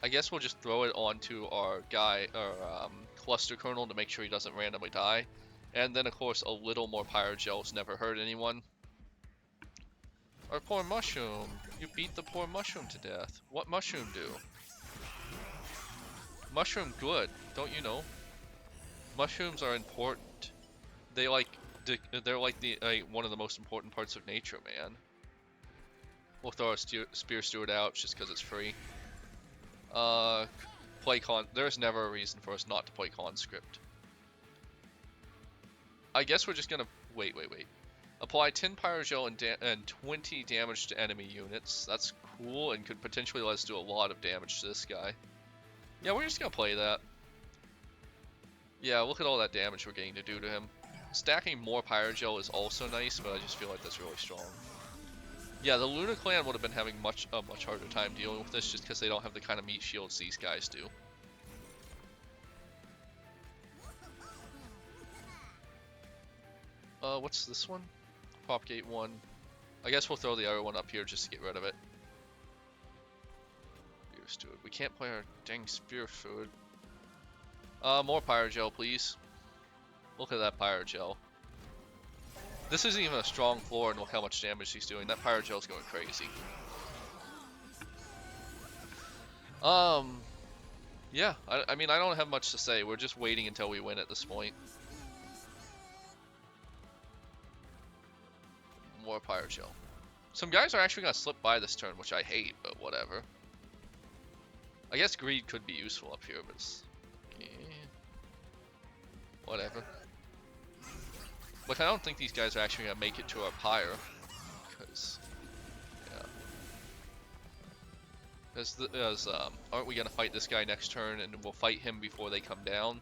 I guess we'll just throw it onto our guy, our Cluster Kernel to make sure he doesn't randomly die. And then, of course, a little more Pyrogels never hurt anyone. Our poor mushroom. You beat the poor mushroom to death. What mushroom do? Mushroom good, don't you know? Mushrooms are important. They, like, they're like one of the most important parts of nature, man. We'll throw a spear steward out just because it's free. Play con. There's never a reason for us not to play conscript. I guess we're just gonna wait. Apply 10 Pyrogel and 20 damage to enemy units. That's cool and could potentially let us do a lot of damage to this guy. Yeah, we're just gonna play that. Yeah, look at all that damage we're getting to do to him. Stacking more Pyrogel is also nice, but I just feel like that's really strong. Yeah, the Luna clan would have been having a much harder time dealing with this just because they don't have the kind of meat shields these guys do. What's this one? Propagate 1. I guess we'll throw the other one up here just to get rid of it. Spear Steward. We can't play our dang Spear Steward. More Pyrogel, please. Look at that Pyrogel. This isn't even a strong floor, and look how much damage he's doing. That Pyrogel's going crazy. Yeah, I mean, I don't have much to say. We're just waiting until we win at this point. More Pyrogel. Some guys are actually going to slip by this turn, which I hate, but whatever. I guess Greed could be useful up here, but it's... Yeah. Whatever. But I don't think these guys are actually going to make it to our pyre. Because... Yeah. Aren't we going to fight this guy next turn, and we'll fight him before they come down?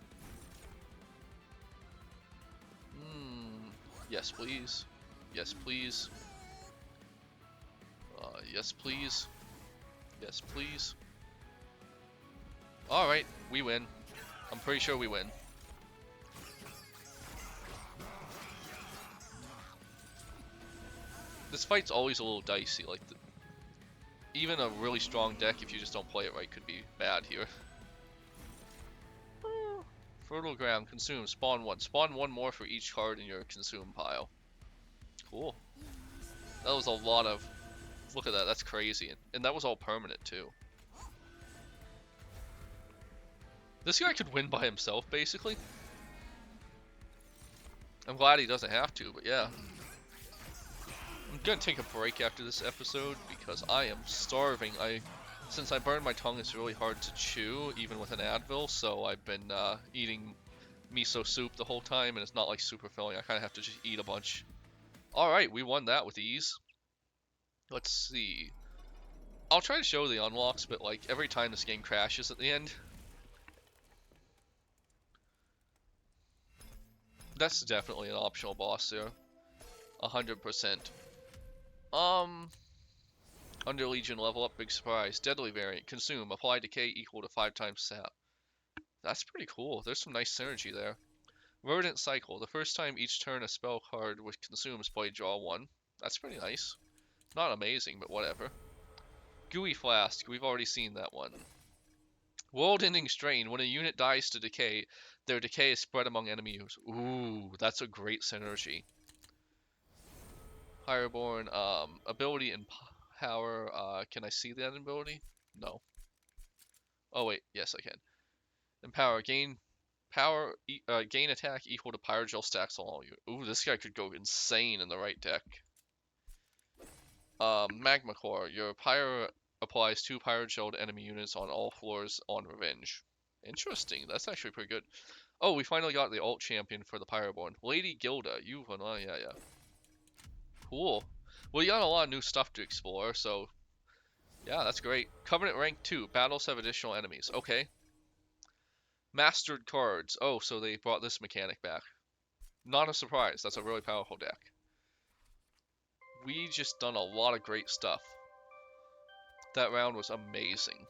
Yes, please. Yes, please. Yes, please. Yes, please. Alright, we win. I'm pretty sure we win. This fight's always a little dicey. Like, even a really strong deck, if you just don't play it right, could be bad here. Fertile ground, consume, spawn 1. Spawn 1 more for each card in your consume pile. Cool. That was a lot of... Look at that, that's crazy. And that was all permanent, too. This guy could win by himself, basically. I'm glad he doesn't have to, but yeah. I'm gonna take a break after this episode because I am starving. Since I burned my tongue, it's really hard to chew, even with an Advil, so I've been eating miso soup the whole time, and it's not like super filling. I kind of have to just eat a bunch. Alright, we won that with ease. Let's see. I'll try to show the unlocks, but like every time this game crashes at the end. That's definitely an optional boss there. 100%. Under Legion level up, big surprise. Deadly variant, consume, apply decay equal to 5 times sap. That's pretty cool. There's some nice synergy there. Rodent cycle, the first time each turn a spell card with consume is played, draw 1. That's pretty nice. Not amazing, but whatever. Gooey flask, we've already seen that one. World-ending strain, when a unit dies to decay, their decay is spread among enemy users. Ooh, that's a great synergy. Fireborn, ability and power, can I see that ability? No. Oh wait, yes I can. Empower, gain power, gain attack equal to Pyrogel stacks on all you. Ooh, this guy could go insane in the right deck. Magma Core, your Pyro applies 2 Pyrogel to enemy units on all floors on Revenge. Interesting, that's actually pretty good. Oh, we finally got the alt champion for the Pyroborn. Lady Gilda, yeah. Cool. Well, you got a lot of new stuff to explore, so yeah, that's great. Covenant rank 2, battles have additional enemies. Okay. Mastered cards. Oh, so they brought this mechanic back. Not a surprise, that's a really powerful deck. We just done a lot of great stuff. That round was amazing.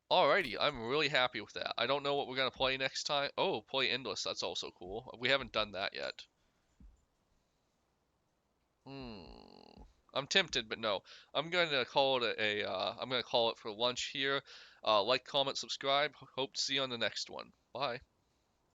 Alrighty, I'm really happy with that. I don't know what we're going to play next time. Oh, play Endless, that's also cool. We haven't done that yet. I'm tempted, but no. I'm going to call it I'm going to call it for lunch here. Like, comment, subscribe. Hope to see you on the next one. Bye.